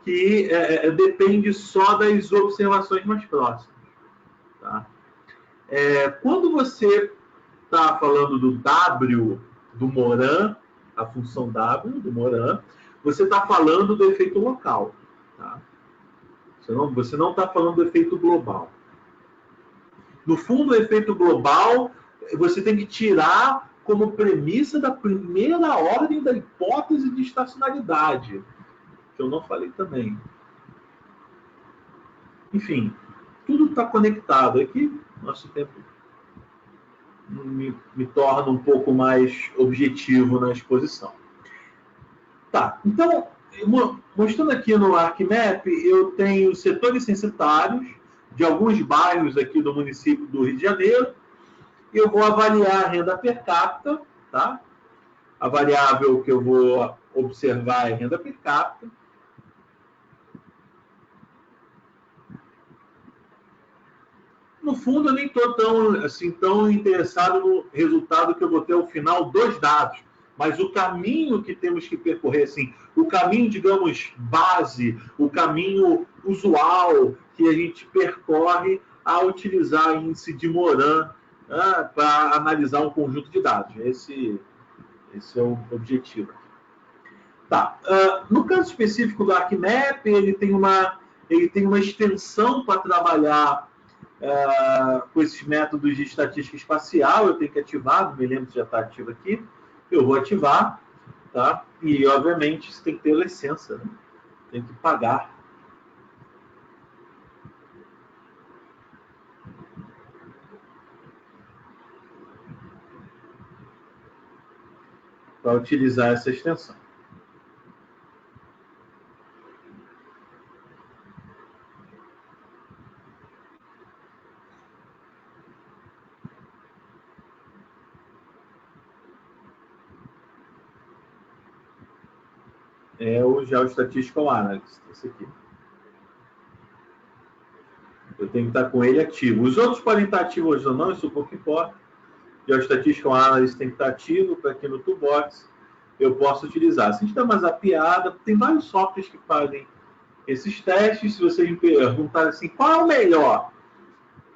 [SPEAKER 1] que depende só das observações mais próximas. Tá? Quando você está falando do W do Moran, a função W do Moran, você está falando do efeito local. Tá? Você não está falando do efeito global. No fundo, o efeito global você tem que tirar como premissa da primeira ordem da hipótese de estacionalidade, que eu não falei também. Enfim, tudo está conectado. Aqui, nosso tempo me torna um pouco mais objetivo na exposição. Tá, então, mostrando aqui no ArcMap, eu tenho setores censitários de alguns bairros aqui do município do Rio de Janeiro. Eu vou avaliar a renda per capita, tá? A variável que eu vou observar é a renda per capita. No fundo, eu nem estou tão interessado no resultado que eu vou ter ao final dos dados, mas o caminho que temos que percorrer, assim, o caminho, digamos, base, o caminho usual que a gente percorre ao utilizar índice de Moran, né, para analisar um conjunto de dados. Esse é o objetivo. Tá. No caso específico do ArcMap, ele tem uma extensão para trabalhar com esses métodos de estatística espacial. Eu tenho que ativar, não me lembro se já está ativo aqui. Eu vou ativar, tá? E, obviamente, você tem que ter licença, né? Tem que pagar. Para utilizar essa extensão. É o Geostatistical Analysis, esse aqui. Eu tenho que estar com ele ativo. Os outros podem estar ativos ou não, isso pouco importa. Geostatistical Analysis tem que estar ativo para aqui no Toolbox eu posso utilizar. Se a gente dá uma zapeada, tem vários softwares que fazem esses testes. Se vocês me perguntarem assim, qual é o melhor?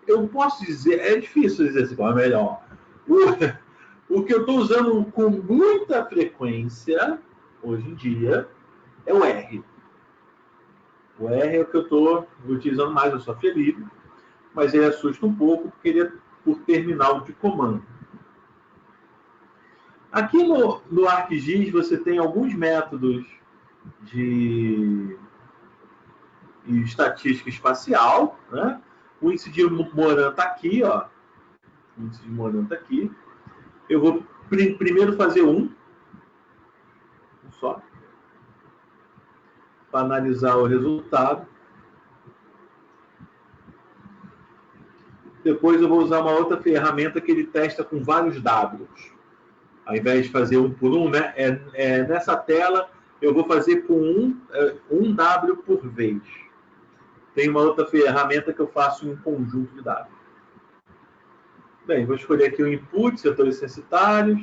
[SPEAKER 1] Eu posso dizer, é difícil dizer assim, qual é o melhor. O que eu estou usando com muita frequência, hoje em dia, é o R. O R é o que eu estou utilizando mais, eu sou livre, mas ele assusta um pouco, porque ele é por terminal de comando. Aqui no ArcGIS você tem alguns métodos de estatística espacial, né? O índice de Moran está aqui, ó. O índice de Moran está aqui. Eu vou primeiro fazer um só, para analisar o resultado. Depois eu vou usar uma outra ferramenta que ele testa com vários Ws. Ao invés de fazer um por um, né? Nessa tela eu vou fazer com um W por vez. Tem uma outra ferramenta que eu faço em um conjunto de dados. Bem, vou escolher aqui o input, setores censitários.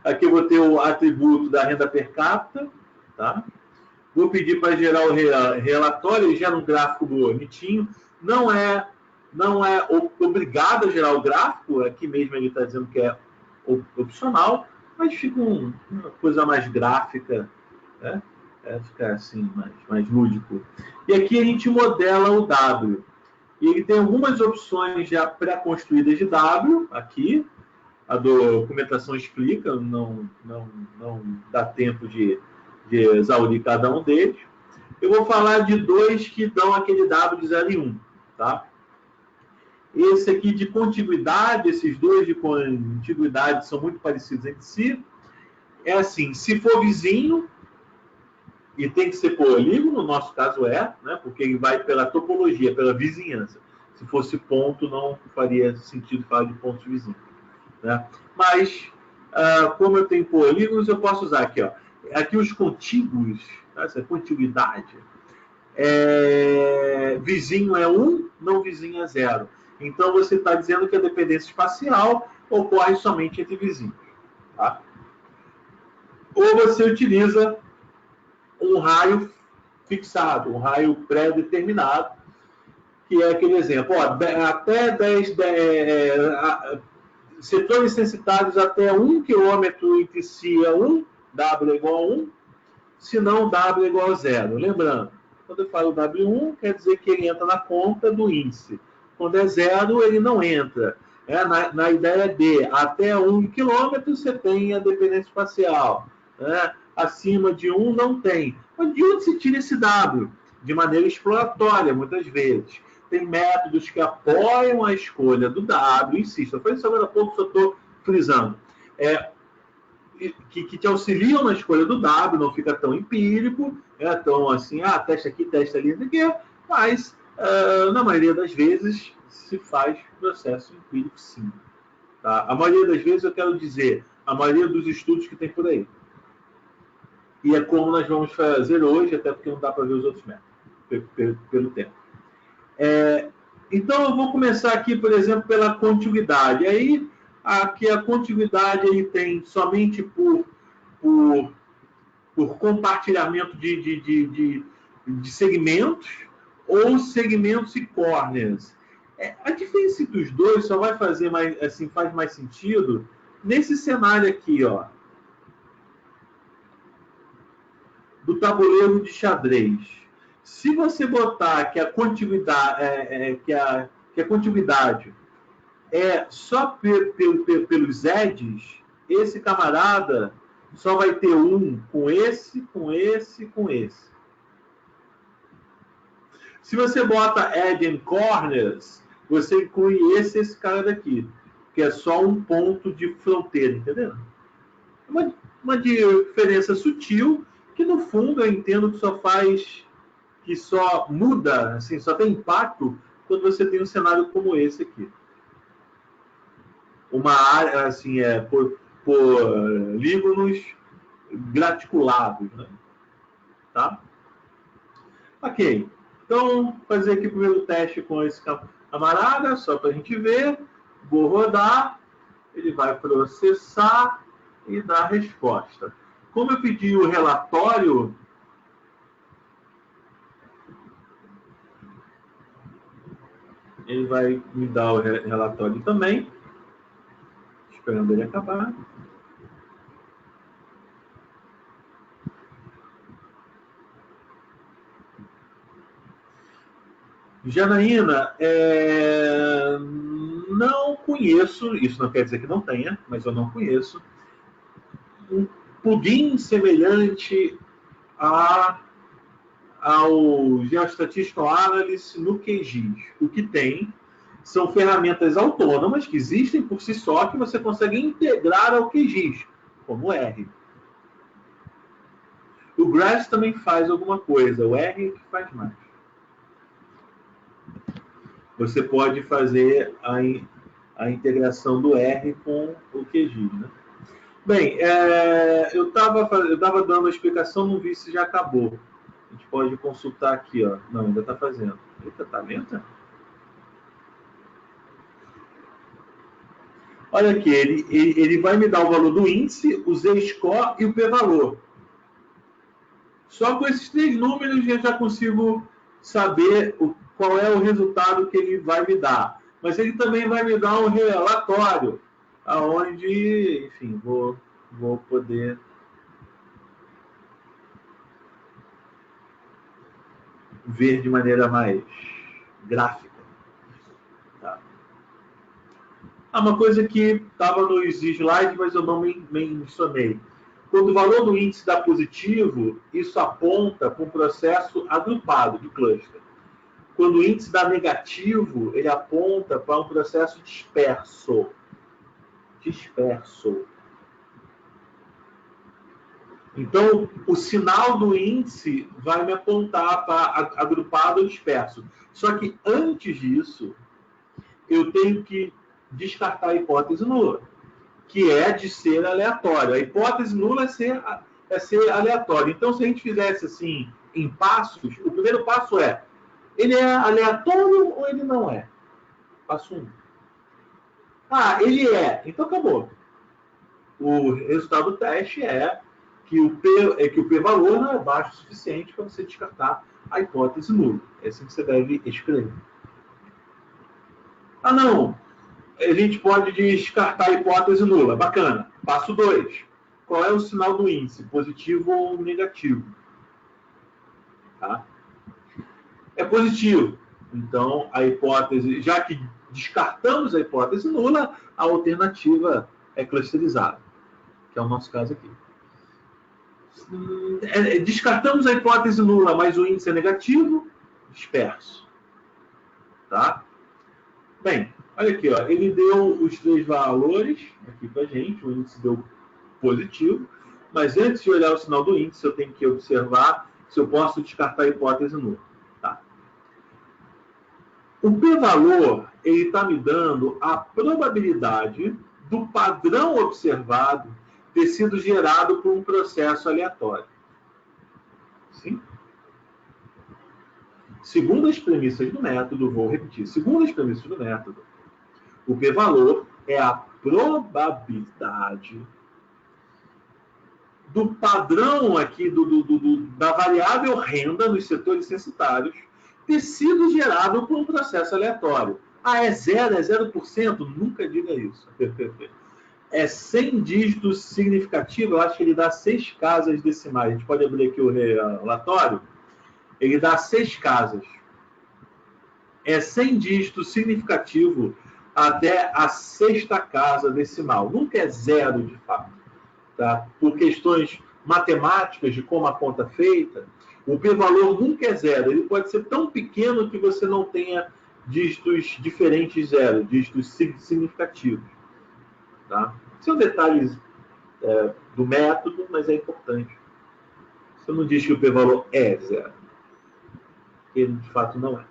[SPEAKER 1] Aqui eu vou ter o atributo da renda per capita. Tá? Vou pedir para gerar o relatório, ele gera um gráfico bonitinho. Não é obrigado a gerar o gráfico, aqui mesmo ele está dizendo que é opcional, mas fica uma coisa mais gráfica, né? Fica assim, mais lúdico. E aqui a gente modela o W. E ele tem algumas opções já pré-construídas de W, aqui. A documentação explica, não dá tempo de exaurir cada um deles. Eu vou falar de dois que dão aquele W de 0 e 1. Tá? Esse aqui de contiguidade, esses dois de contiguidade são muito parecidos entre si. É assim, se for vizinho, e tem que ser polígono, no nosso caso né? Porque ele vai pela topologia, pela vizinhança. Se fosse ponto, não faria sentido falar de pontos vizinhos. Né? Mas, como eu tenho polígonos, eu posso usar aqui. Ó. Aqui os contíguos, tá? Essa contiguidade, vizinho é 1, não vizinho é 0. Então, você está dizendo que a dependência espacial ocorre somente entre vizinhos. Tá? Ou você utiliza um raio fixado, um raio pré-determinado, que é aquele exemplo. Ó, até 10 setores censitários até 1 km entre si é 1, W é igual a 1, se não, W é igual a 0. Lembrando, quando eu falo W1, quer dizer que ele entra na conta do índice. Quando é 0, ele não entra. Na ideia de até 1 km você tem a dependência espacial. Né? Acima de 1 não tem. Mas de onde se tira esse W? De maneira exploratória, muitas vezes. Tem métodos que apoiam a escolha do W, insisto, eu falei isso agora há pouco, só estou frisando. Que te auxiliam na escolha do W, não fica tão empírico, tão assim, testa aqui, testa ali, mas na maioria das vezes se faz processo empírico sim. Tá? A maioria das vezes eu quero dizer, a maioria dos estudos que tem por aí. E é como nós vamos fazer hoje, até porque não dá para ver os outros métodos, pelo tempo. Então eu vou começar aqui, por exemplo, pela contiguidade. Aí, aqui a contiguidade ele tem somente por compartilhamento de segmentos ou segmentos e corners. A diferença dos dois só vai fazer mais, assim, faz mais sentido nesse cenário aqui, ó, do tabuleiro de xadrez. Se você botar que a contiguidade, que a contiguidade é só pelos edges, esse camarada só vai ter um com esse, com esse, com esse. Se você bota edge and corners, você inclui esse cara daqui, que é só um ponto de fronteira, entendeu? Uma diferença sutil que no fundo eu entendo que só muda, assim, só tem impacto quando você tem um cenário como esse aqui. Uma área, assim, por polígonos graticulados, né? Tá? Ok. Então, fazer aqui o primeiro teste com esse camarada, só para a gente ver. Vou rodar, ele vai processar e dar a resposta. Como eu pedi o relatório, ele vai me dar o relatório também. Esperando ele acabar. Janaína, não conheço, isso não quer dizer que não tenha, mas eu não conheço, um plugin semelhante ao Geostatistical Analysis no QGIS. O que tem são ferramentas autônomas que existem por si só que você consegue integrar ao QGIS, como o R. O GRASS também faz alguma coisa, o R que faz mais. você pode fazer a integração do R com o QGIS, né? Bem, eu estava dando a explicação, não vi se já acabou. A gente pode consultar aqui, ó. Não, ainda está fazendo. Eita, tá lenta? Olha aqui, ele vai me dar o valor do índice, o Z-score e o P-valor. Só com esses 3 números eu já consigo saber qual é o resultado que ele vai me dar. Mas ele também vai me dar um relatório, aonde, enfim, vou poder ver de maneira mais gráfica. Tá? Uma coisa que estava nos slides, mas eu não mencionei. Quando o valor do índice dá positivo, isso aponta para um processo agrupado de cluster. Quando o índice dá negativo, ele aponta para um processo disperso. Então, o sinal do índice vai me apontar para agrupado ou disperso. Só que antes disso, eu tenho que descartar a hipótese nula, que é de ser aleatório. A hipótese nula é ser aleatório. Então, se a gente fizesse assim, em passos, o primeiro passo é: ele é aleatório ou ele não é? Passo 1. Ele é. Então, acabou. O resultado do teste é que o P-valor não é baixo o suficiente para você descartar a hipótese nula. É assim que você deve escrever. Não. A gente pode descartar a hipótese nula. Bacana. Passo 2. Qual é o sinal do índice? Positivo ou negativo? Tá? É positivo. Então, a hipótese, já que descartamos a hipótese nula, a alternativa é clusterizada, que é o nosso caso aqui. Descartamos a hipótese nula, mas o índice é negativo, disperso. Tá? Bem, olha aqui, ó, ele deu os 3 valores aqui para a gente, o índice deu positivo, mas antes de olhar o sinal do índice, eu tenho que observar se eu posso descartar a hipótese nula. Tá? O P-valor, ele está me dando a probabilidade do padrão observado ter sido gerado por um processo aleatório. Sim? Segundo as premissas do método, vou repetir, segundo as premissas do método, o P-valor é a probabilidade do padrão aqui, da variável renda nos setores censitários ter sido gerado por um processo aleatório. É 0%? Nunca diga isso. É 100 dígitos significativos, eu acho que ele dá 6 casas decimais. A gente pode abrir aqui o relatório. Ele dá 6 casas. É 100 dígitos significativo até a 6ª casa decimal. Nunca é 0, de fato. Tá? Por questões matemáticas de como a conta é feita, o P-valor nunca é 0. Ele pode ser tão pequeno que você não tenha dígitos diferentes de 0, dígitos significativos. Tá? São detalhes do método, mas é importante. Você não diz que o P-valor é 0. Ele, de fato, não é.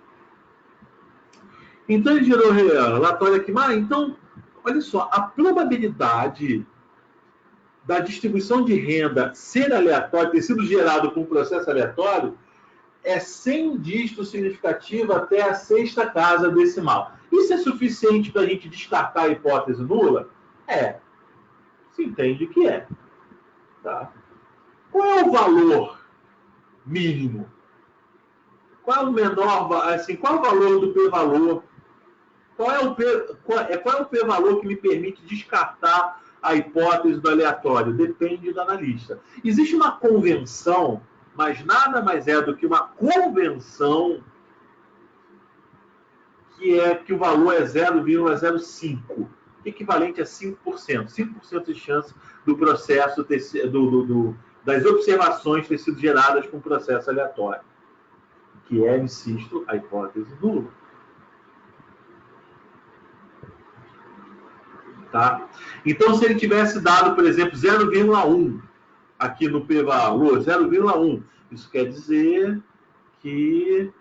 [SPEAKER 1] Então, ele gerou o relatório aqui. Então, olha só, a probabilidade da distribuição de renda ser aleatória, ter sido gerado por um processo aleatório, é 100 dígitos significativo até a 6ª casa decimal. Isso é suficiente para a gente descartar a hipótese nula? Se entende que é. Tá? Qual é o valor mínimo? Qual é o menor, assim, qual é o valor do P-valor? Qual é o P-valor que me permite descartar a hipótese do aleatório? Depende do analista. Existe uma convenção, mas nada mais é do que uma convenção, que é que o valor é 0,05, equivalente a 5%. 5% de chance do processo das observações ter sido geradas com um processo aleatório, que é, insisto, a hipótese nula. Tá? Então, se ele tivesse dado, por exemplo, 0,1 aqui no P-valor, 0,1, isso quer dizer que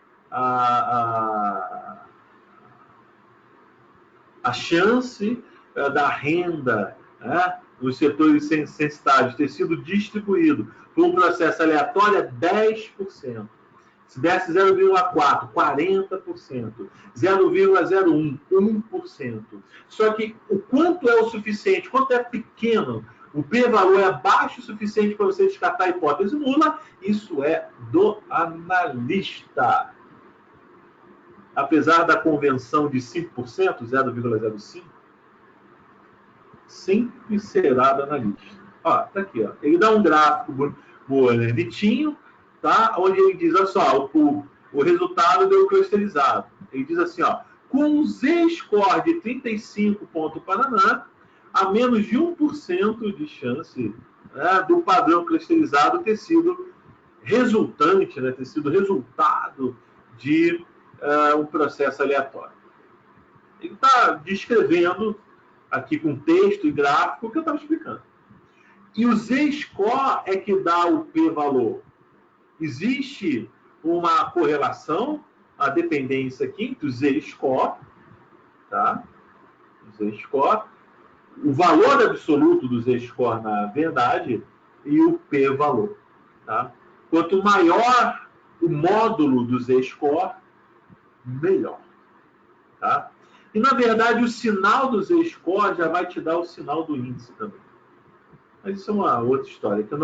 [SPEAKER 1] A chance da renda, né, nos setores censitários ter sido distribuído por um processo aleatório é 10%. Se desse 0,4, 40%. 0,01, 1%. Só que o quanto é o suficiente, quanto é pequeno, o p-valor é baixo o suficiente para você descartar a hipótese nula, isso é do analista. Apesar da convenção de 5%, 0,05%, sempre será do analista. Ó, tá aqui, ó. Ele dá um gráfico bonitinho, tá? Onde ele diz, olha só, o resultado deu clusterizado. Ele diz assim, ó, com um Z-score de 35 pontos Paraná, a menos de 1% de chance, né, do padrão clusterizado ter sido resultante, né, ter sido resultado de um processo aleatório. Ele está descrevendo aqui com texto e gráfico o que eu estava explicando. E o Z-score é que dá o p-valor. Existe uma correlação, a dependência aqui entre o Z-score, tá? O Z-score, o valor absoluto do Z-score, na verdade, e o p-valor, tá? Quanto maior o módulo do Z-score, melhor, tá? E, na verdade, o sinal do Z-score já vai te dar o sinal do índice também. Mas isso é uma outra história, que eu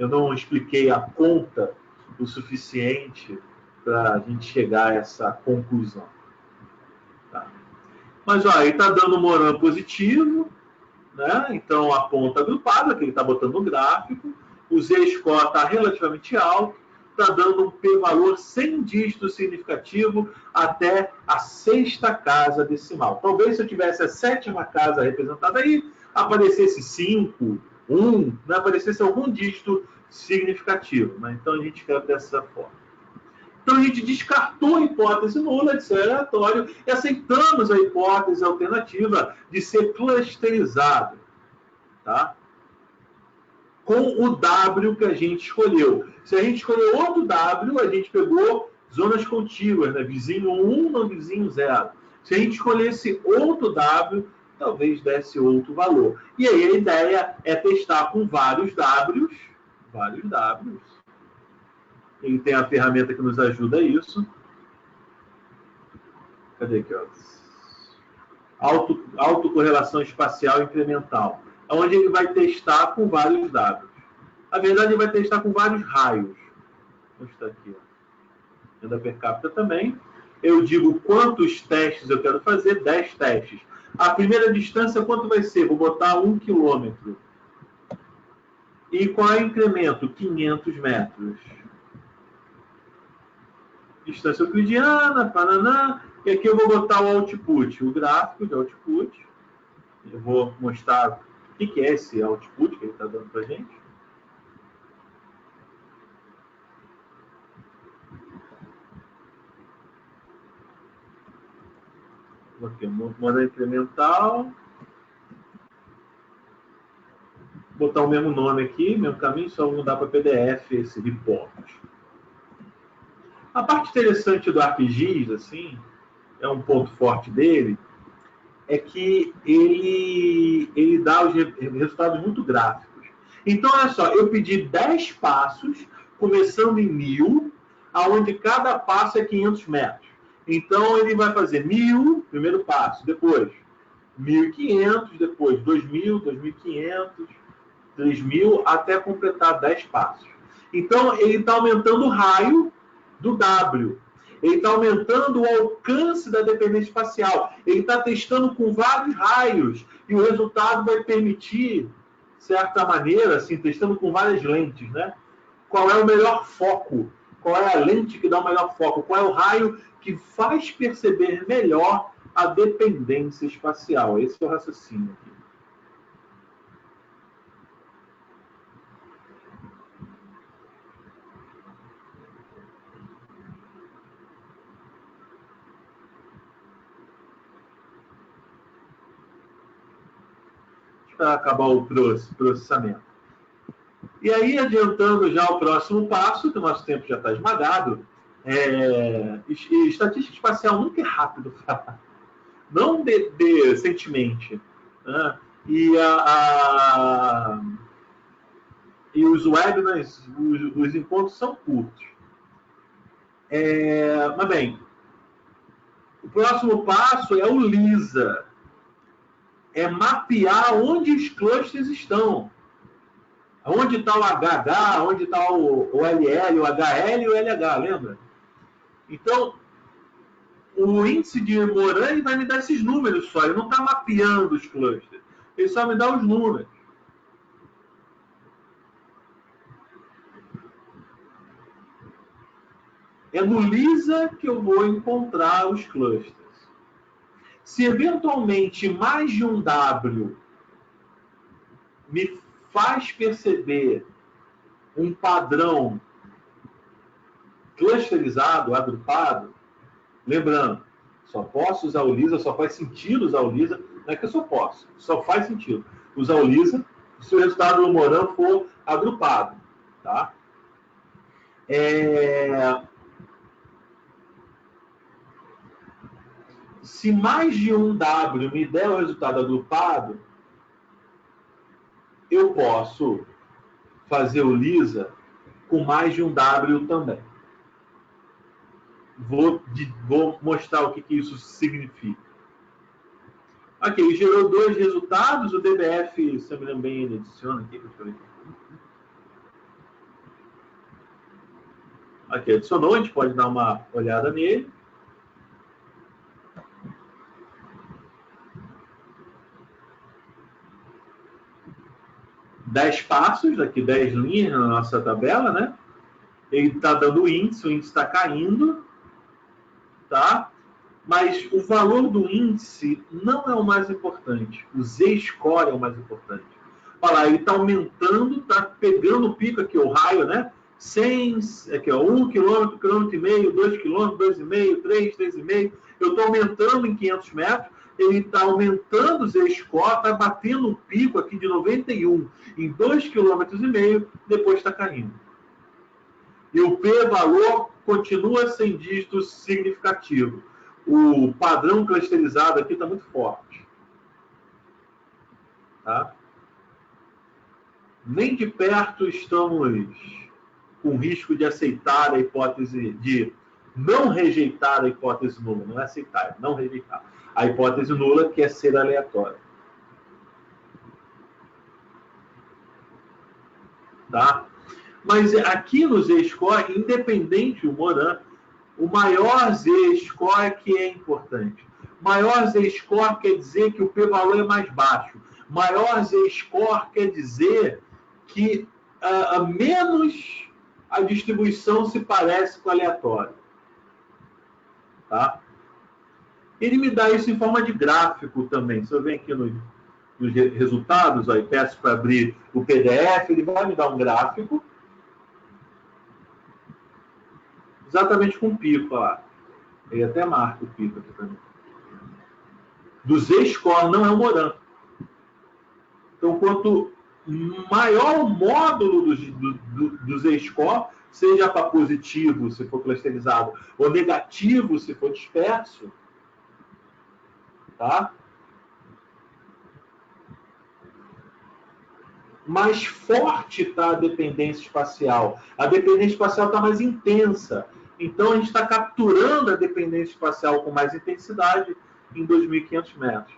[SPEAKER 1] não expliquei a conta o suficiente para a gente chegar a essa conclusão. Tá? Mas, ó, ele está dando um Moran positivo, né? Então a ponta agrupada, que ele está botando no gráfico, o Z-score está relativamente alto, está dando um p-valor sem dígito significativo até a sexta casa decimal. Talvez se eu tivesse a sétima casa representada aí, aparecesse 5, 1, né? Aparecesse algum dígito significativo. Né? Então a gente quer dessa forma. Então a gente descartou a hipótese nula de ser aleatório e aceitamos a hipótese alternativa de ser clusterizado, tá? Com o W que a gente escolheu. Se a gente escolheu outro W, a gente pegou zonas contíguas, né? Vizinho 1 no vizinho 0. Se a gente escolhesse outro W, talvez desse outro valor. E aí a ideia é testar com vários Ws. Ele tem a ferramenta que nos ajuda a isso. Cadê aqui? Autocorrelação espacial incremental. Onde ele vai testar com vários dados. Na verdade, ele vai testar com vários raios. Vou mostrar aqui. Renda per capita também. Eu digo quantos testes eu quero fazer. 10 testes. A primeira distância, quanto vai ser? Vou botar 1 quilômetro. E qual é o incremento? 500 metros. Distância euclidiana, Paraná. E aqui eu vou botar o output, o gráfico de output. Eu vou mostrar o que é esse output que ele está dando para a gente. Aqui, modelo incremental. Vou botar o mesmo nome aqui, mesmo caminho, só mudar para PDF esse report. A parte interessante do ArcGIS, assim, é um ponto forte dele, é que ele dá os resultados muito gráficos. Então, olha só, eu pedi 10 passos, começando em 1000, aonde cada passo é 500 metros. Então, ele vai fazer 1000, primeiro passo, depois 1500, depois 2000, 2500, 3000, até completar 10 passos. Então, ele está aumentando o raio do W. Ele está aumentando o alcance da dependência espacial. Ele está testando com vários raios. E o resultado vai permitir, de certa maneira, assim, testando com várias lentes, né? Qual é o melhor foco? Qual é a lente que dá o melhor foco? Qual é o raio que faz perceber melhor a dependência espacial? Esse é o raciocínio aqui. Para acabar o processamento. E aí, adiantando já o próximo passo, que o nosso tempo já está esmagado, estatística espacial nunca é rápido falar. não decentemente. Né? E os webinars, os encontros são curtos. Mas bem, o próximo passo é o LISA. É mapear onde os clusters estão. Onde está o HH, onde está o LL, o HL e o LH, lembra? Então, o índice de Moran vai me dar esses números só. Ele não está mapeando os clusters. Ele só me dá os números. É no LISA que eu vou encontrar os clusters. Se eventualmente mais de um W me faz perceber um padrão clusterizado, agrupado, lembrando, só posso usar o LISA, só faz sentido usar o LISA, não é que eu só posso, só faz sentido usar o LISA se o resultado do Moran for agrupado. Tá? Se mais de um W me der o resultado agrupado, eu posso fazer o LISA com mais de um W também. Vou mostrar o que isso significa. Ok, gerou 2 resultados, o DBF, se eu me lembro bem, ele adiciona aqui. Aqui adicionou, a gente pode dar uma olhada nele. Dez passos, aqui 10 linhas na nossa tabela, né? Ele está dando o índice está caindo, tá? Mas o valor do índice não é o mais importante. O Z-score é o mais importante. Olha lá, ele está aumentando, está pegando o pico aqui, o raio, né? 100, aqui, ó, 1 km, 1,5 km, 2 km, 2,5, 3, 3,5. Eu estou aumentando em 500 metros, ele está aumentando o Z-score, está batendo um pico aqui de 91 em 2,5 km, depois está caindo. E o P-valor continua sem dígito significativo. O padrão clusterizado aqui está muito forte. Tá? Nem de perto estamos com risco de aceitar a hipótese, de não rejeitar a hipótese nula. Não é aceitar, é não rejeitar. A hipótese nula que é ser aleatória. Tá? Mas aqui no Z-score, independente do Moran, o maior Z-score que é importante. Maior Z-score quer dizer que o P-valor é mais baixo. Maior Z-score quer dizer que menos a distribuição se parece com aleatório. Tá? Ele me dá isso em forma de gráfico também. Se eu venho aqui nos resultados, ó, e peço para abrir o PDF, ele vai me dar um gráfico exatamente com o pico. Ó. Ele até marca o pico aqui também. Do Z-score, não é o Moran. Então, quanto maior o módulo do Z-score, seja para positivo, se for clusterizado, ou negativo, se for disperso, tá? Mais forte está a dependência espacial. A dependência espacial está mais intensa. Então, a gente está capturando a dependência espacial com mais intensidade em 2.500 metros.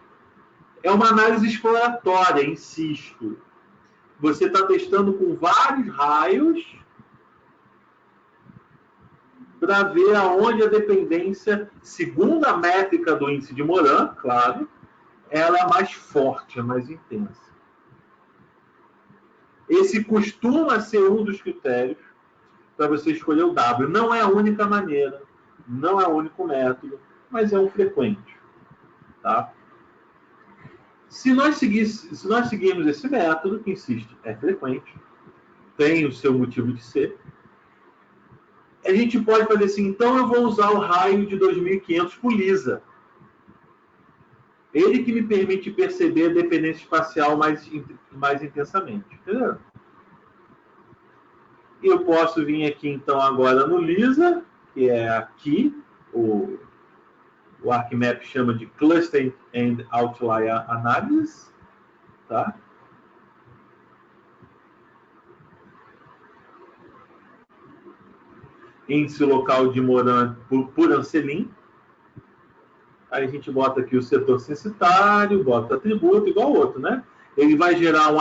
[SPEAKER 1] É uma análise exploratória, insisto. Você está testando com vários raios para ver aonde a dependência, segundo a métrica do índice de Moran, claro, ela é mais forte, é mais intensa. Esse costuma ser um dos critérios para você escolher o W. Não é a única maneira, não é o único método, mas é um frequente. Tá? Se nós seguirmos esse método, que insiste, é frequente, tem o seu motivo de ser, a gente pode fazer assim, então eu vou usar o raio de 2.500 por LISA. Ele que me permite perceber a dependência espacial mais intensamente. Entendeu? E eu posso vir aqui, então, agora no LISA, que é aqui, o ArcMap chama de Cluster and Outlier Analysis, tá? Índice local de Moran por Anselin. Aí a gente bota aqui o setor censitário, bota atributo, igual ao outro, né? Ele vai gerar um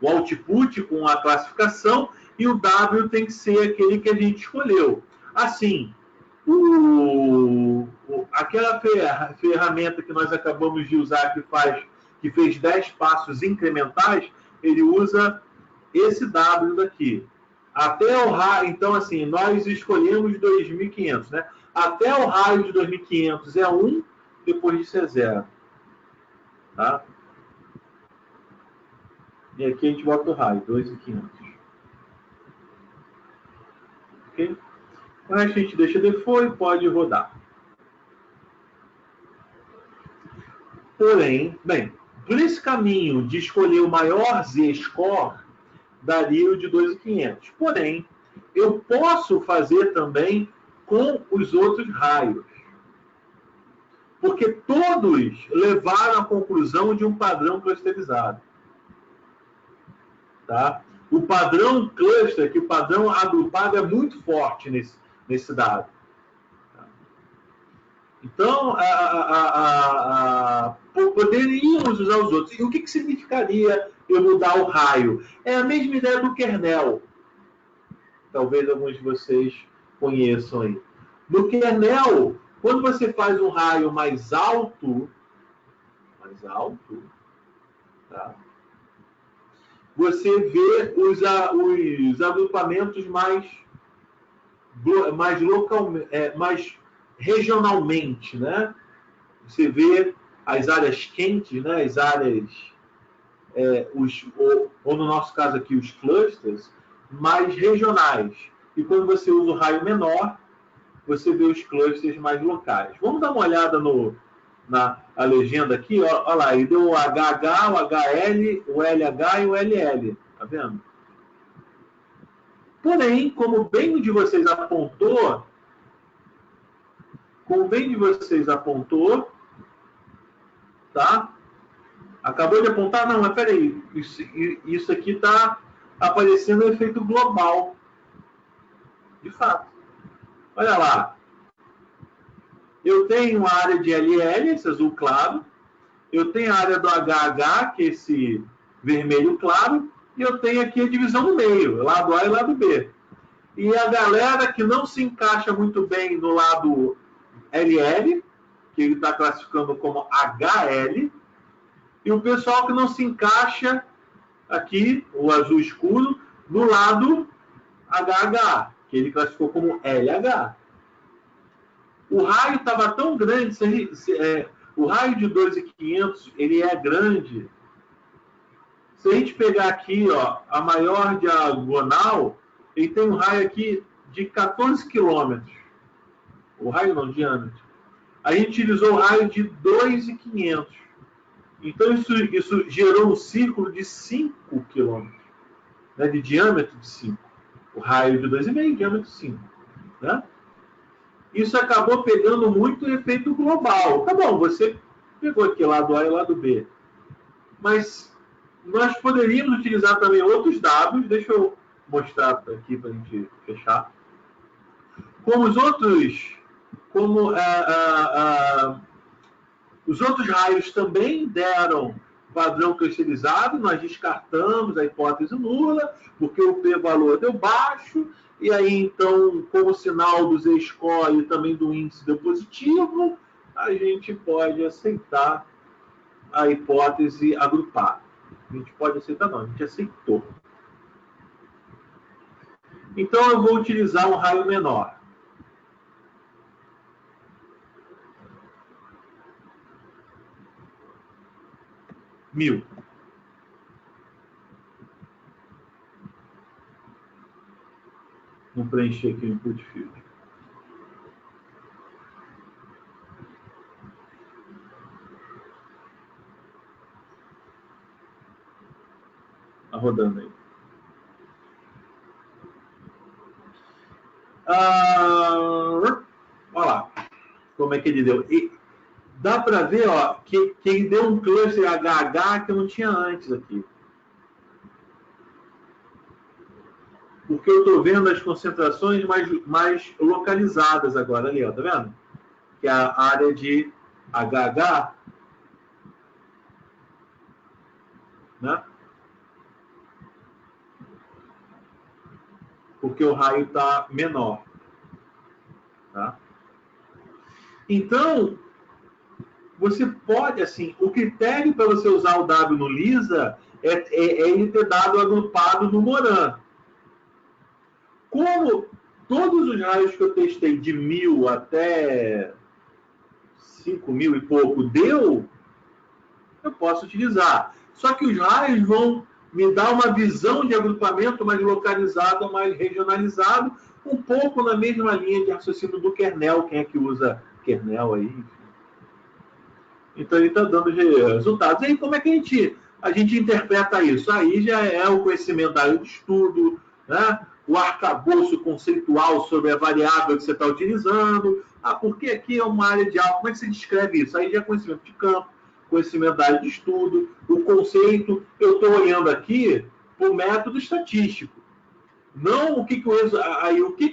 [SPEAKER 1] output com a classificação e o W tem que ser aquele que a gente escolheu. Assim, aquela ferramenta que nós acabamos de usar que fez 10 passos incrementais, ele usa esse W daqui. Até o raio, então assim, nós escolhemos 2.500, né? Até o raio de 2.500 é 1, depois disso é 0. Tá? E aqui a gente bota o raio, 2.500. Ok? O resto a gente deixa default e pode rodar. Porém, bem, por esse caminho de escolher o maior Z-score, daria o de 2.500. Porém, eu posso fazer também com os outros raios. Porque todos levaram à conclusão de um padrão clusterizado. Tá? O padrão cluster, que o padrão agrupado é muito forte nesse dado. Então, poderíamos usar os outros. E o que significaria eu mudar o raio? É a mesma ideia do kernel. Talvez alguns de vocês conheçam aí. No kernel, quando você faz um raio mais alto, tá? Você vê os agrupamentos mais regionalmente, né? Você vê as áreas quentes, né? As áreas, ou no nosso caso aqui, os clusters, mais regionais. E quando você usa o raio menor, você vê os clusters mais locais. Vamos dar uma olhada na legenda aqui, olha lá, ele deu o HH, o HL, o LH e o LL, tá vendo? Porém, como bem de vocês apontou, tá? Acabou de apontar? Não, mas peraí, isso aqui está aparecendo um efeito global. De fato. Olha lá. Eu tenho a área de LL, esse azul claro. Eu tenho a área do HH, que é esse vermelho claro. E eu tenho aqui a divisão no meio, lado A e lado B. E a galera que não se encaixa muito bem no lado LL, que ele está classificando como HL, e o pessoal que não se encaixa aqui, o azul escuro, no lado HH, que ele classificou como LH. O raio estava tão grande, o raio de 2.500, ele é grande. Se a gente pegar aqui, ó, a maior diagonal, ele tem um raio aqui de 14 quilômetros. O raio não, diâmetro. A gente utilizou o raio de 2.500. Então, isso gerou um círculo de 5 quilômetros, né, de diâmetro de 5. O raio de 2,5, diâmetro de 5. Né? Isso acabou pegando muito o efeito global. Tá bom, você pegou aqui lado A e lado B. Mas nós poderíamos utilizar também outros dados. Deixa eu mostrar aqui para a gente fechar. Os outros raios também deram padrão clusterizado, nós descartamos a hipótese nula, porque o p-valor deu baixo, e aí, então, como o sinal do z-score e também do índice deu positivo, a gente pode aceitar a hipótese agrupada. A gente pode aceitar, não, a gente aceitou. Então, eu vou utilizar um raio menor. Mil. Vamos preencher aqui o input field. Tá rodando aí. Olha lá. como é que ele deu. E dá para ver, ó, que ele deu um cluster HH que eu não tinha antes aqui. Porque eu estou vendo as concentrações mais localizadas agora ali, ó, tá vendo? Que é a área de HH, né? Porque o raio está menor. Tá? Então, você pode, assim, o critério para você usar o W no LISA é ele ter dado agrupado no Moran. Como todos os raios que eu testei de 1000 até 5000 e pouco deu, eu posso utilizar. Só que os raios vão me dar uma visão de agrupamento mais localizado, mais regionalizado, um pouco na mesma linha de raciocínio do kernel. Quem é que usa kernel aí? Então ele está dando resultados. E aí como é que a gente interpreta isso? Aí já é o conhecimento da área de estudo, né? O arcabouço conceitual sobre a variável que você está utilizando. Porque aqui é uma área de alta. Como é que você descreve isso? Aí já é conhecimento de campo, conhecimento da área de estudo, o conceito. Eu estou olhando aqui para o método estatístico. Não o que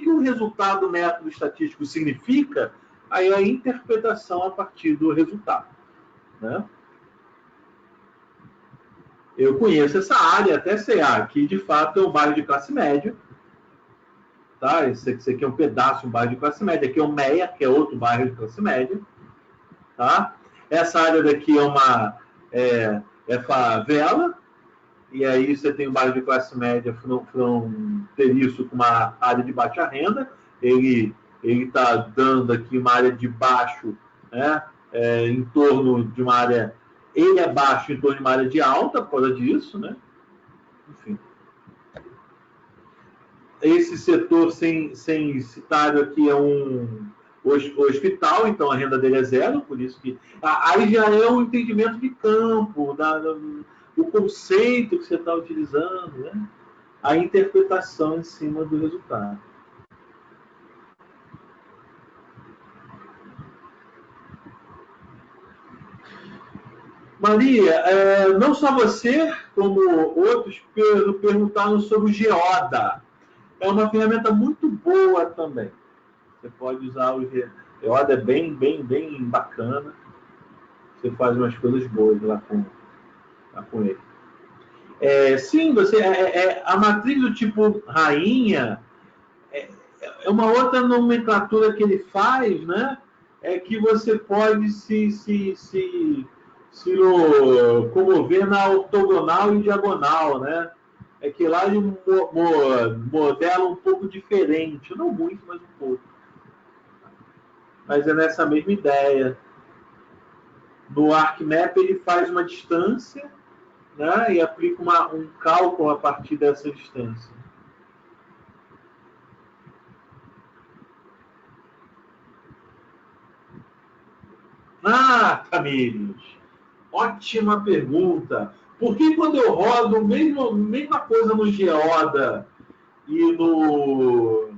[SPEAKER 1] o resultado do método estatístico significa, aí é a interpretação a partir do resultado. Né? Eu conheço essa área até CA, que de fato é um bairro de classe média. Tá? Esse aqui é um pedaço, um bairro de classe média. Aqui é o Meia, que é outro bairro de classe média. Tá? Essa área daqui é favela. E aí você tem um bairro de classe média fronteiriço com uma área de baixa renda. Ele está dando aqui uma área de baixo, né? Em torno de uma área... Ele é baixo em torno de uma área de alta por causa disso, né? Enfim. Esse setor censitário aqui é um hospital, então a renda dele é zero, por isso que... Aí já é um entendimento de campo, o conceito que você está utilizando, né? A interpretação em cima do resultado. Maria, não só você, como outros perguntaram sobre o Geoda. É uma ferramenta muito boa também. Você pode usar o Geoda, é bem bacana. Você faz umas coisas boas lá com ele. Sim, a matriz do tipo rainha é uma outra nomenclatura que ele faz, né? É que você pode se comover na ortogonal e diagonal, né? É que lá ele modela um pouco diferente, não muito, mas um pouco. Mas é nessa mesma ideia. No ArcMap ele faz uma distância, né? E aplica um cálculo a partir dessa distância. Camille, ótima pergunta. Por que quando eu rodo mesma coisa no Geoda e no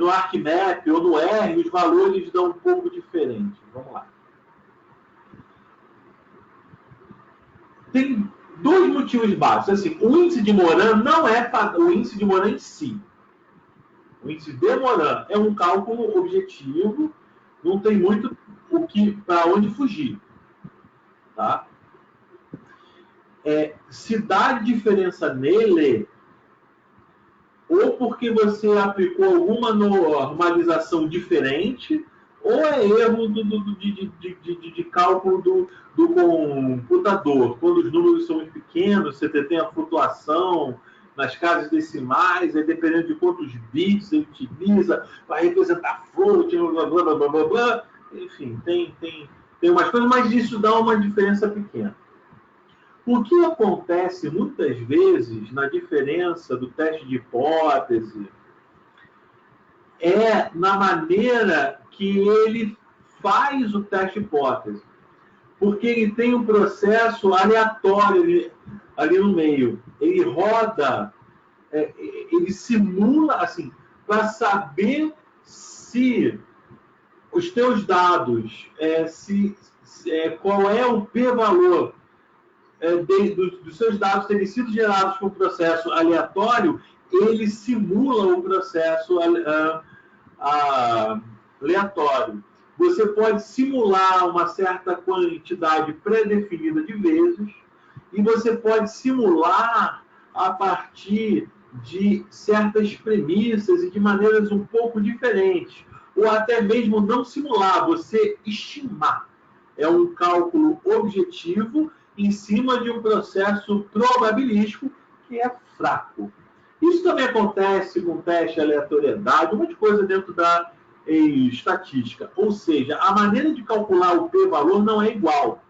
[SPEAKER 1] ArcMap ou no R, os valores dão um pouco diferente? Vamos lá. Tem dois motivos básicos. Assim, o índice de Moran não é o índice de Moran em si. O índice de Moran é um cálculo objetivo, não tem muito para onde fugir. Tá? Se dá diferença nele, ou porque você aplicou alguma normalização diferente, ou é erro de cálculo do computador. Quando os números são muito pequenos, você tem a flutuação nas casas decimais, aí dependendo de quantos bits você utiliza para representar float, blá, blá, blá, blá, blá. Enfim, tem umas coisas, mas isso dá uma diferença pequena. O que acontece muitas vezes na diferença do teste de hipótese é na maneira que ele faz o teste de hipótese. Porque ele tem um processo aleatório ali no meio. Ele roda, ele simula, assim, para saber se os teus dados, qual é o p-valor dos seus dados terem sido gerados por processo aleatório, ele simula o processo aleatório. Você pode simular uma certa quantidade pré-definida de vezes e você pode simular a partir de certas premissas e de maneiras um pouco diferentes. Ou até mesmo não simular, você estimar. É um cálculo objetivo em cima de um processo probabilístico que é fraco. Isso também acontece com teste de aleatoriedade, um monte de coisa dentro da estatística. Ou seja, a maneira de calcular o p-valor não é igual.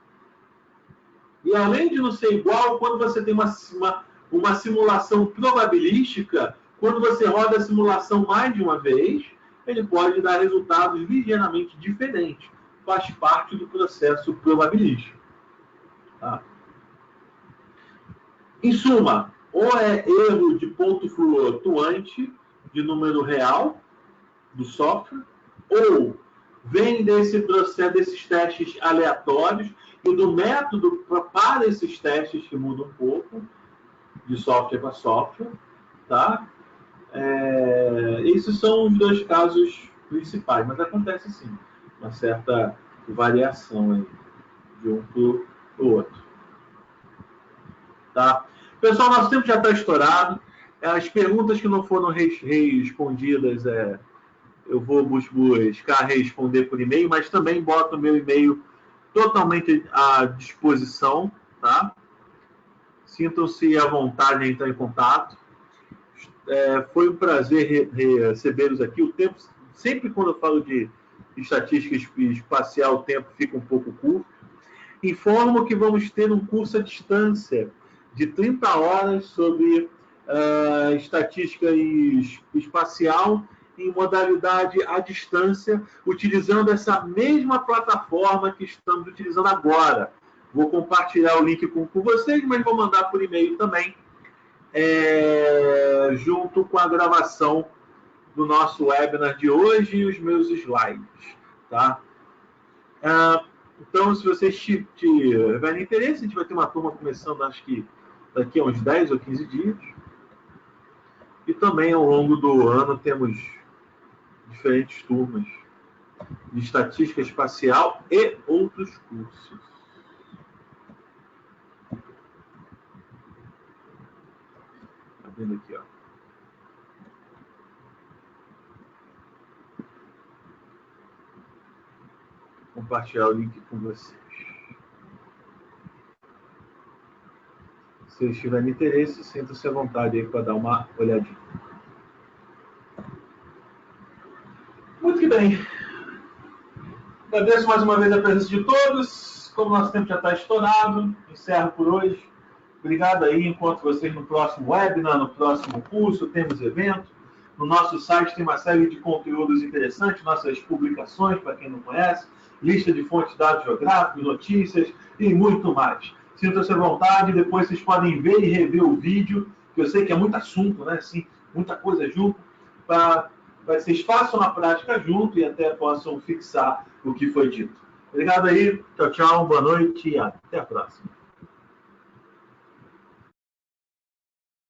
[SPEAKER 1] E além de não ser igual, quando você tem uma simulação probabilística, quando você roda a simulação mais de uma vez, ele pode dar resultados ligeiramente diferentes. Faz parte do processo probabilístico. Tá? Em suma, ou é erro de ponto flutuante de número real do software, ou vem desse processo, desses testes aleatórios e do método para esses testes que muda um pouco de software para software, tá? Esses são os dois casos principais, mas acontece sim uma certa variação aí, de um para o outro. Tá? Pessoal, nosso tempo já está estourado. As perguntas que não foram respondidas, eu vou buscar responder por e-mail, mas também boto o meu e-mail totalmente à disposição, tá? Sintam-se à vontade em entrar em contato. Foi um prazer recebê-los aqui. O tempo, sempre quando eu falo de estatística espacial, o tempo fica um pouco curto. Informo que vamos ter um curso à distância de 30 horas sobre estatística espacial em modalidade à distância, utilizando essa mesma plataforma que estamos utilizando agora. Vou compartilhar o link com vocês, mas vou mandar por e-mail também, junto com a gravação do nosso webinar de hoje e os meus slides. Tá? Então, se vocês tiverem interesse, a gente vai ter uma turma começando, acho que daqui a uns 10 ou 15 dias. E também, ao longo do ano, temos diferentes turmas de estatística espacial e outros cursos. Tá vendo aqui, ó. Compartilhar o link com vocês. Se vocês tiverem interesse, sintam-se à vontade aí para dar uma olhadinha. Muito que bem. Agradeço mais uma vez a presença de todos. Como nosso tempo já está estourado, encerro por hoje. Obrigado aí. Encontro vocês no próximo webinar, no próximo curso. Temos evento. No nosso site tem uma série de conteúdos interessantes, nossas publicações, para quem não conhece, lista de fontes de dados geográficos, notícias e muito mais. Sintam-se à vontade. Depois vocês podem ver e rever o vídeo, que eu sei que é muito assunto, né? Assim, muita coisa junto, para vocês façam a prática junto e até possam fixar o que foi dito. Obrigado aí, tchau, tchau, boa noite e até a próxima.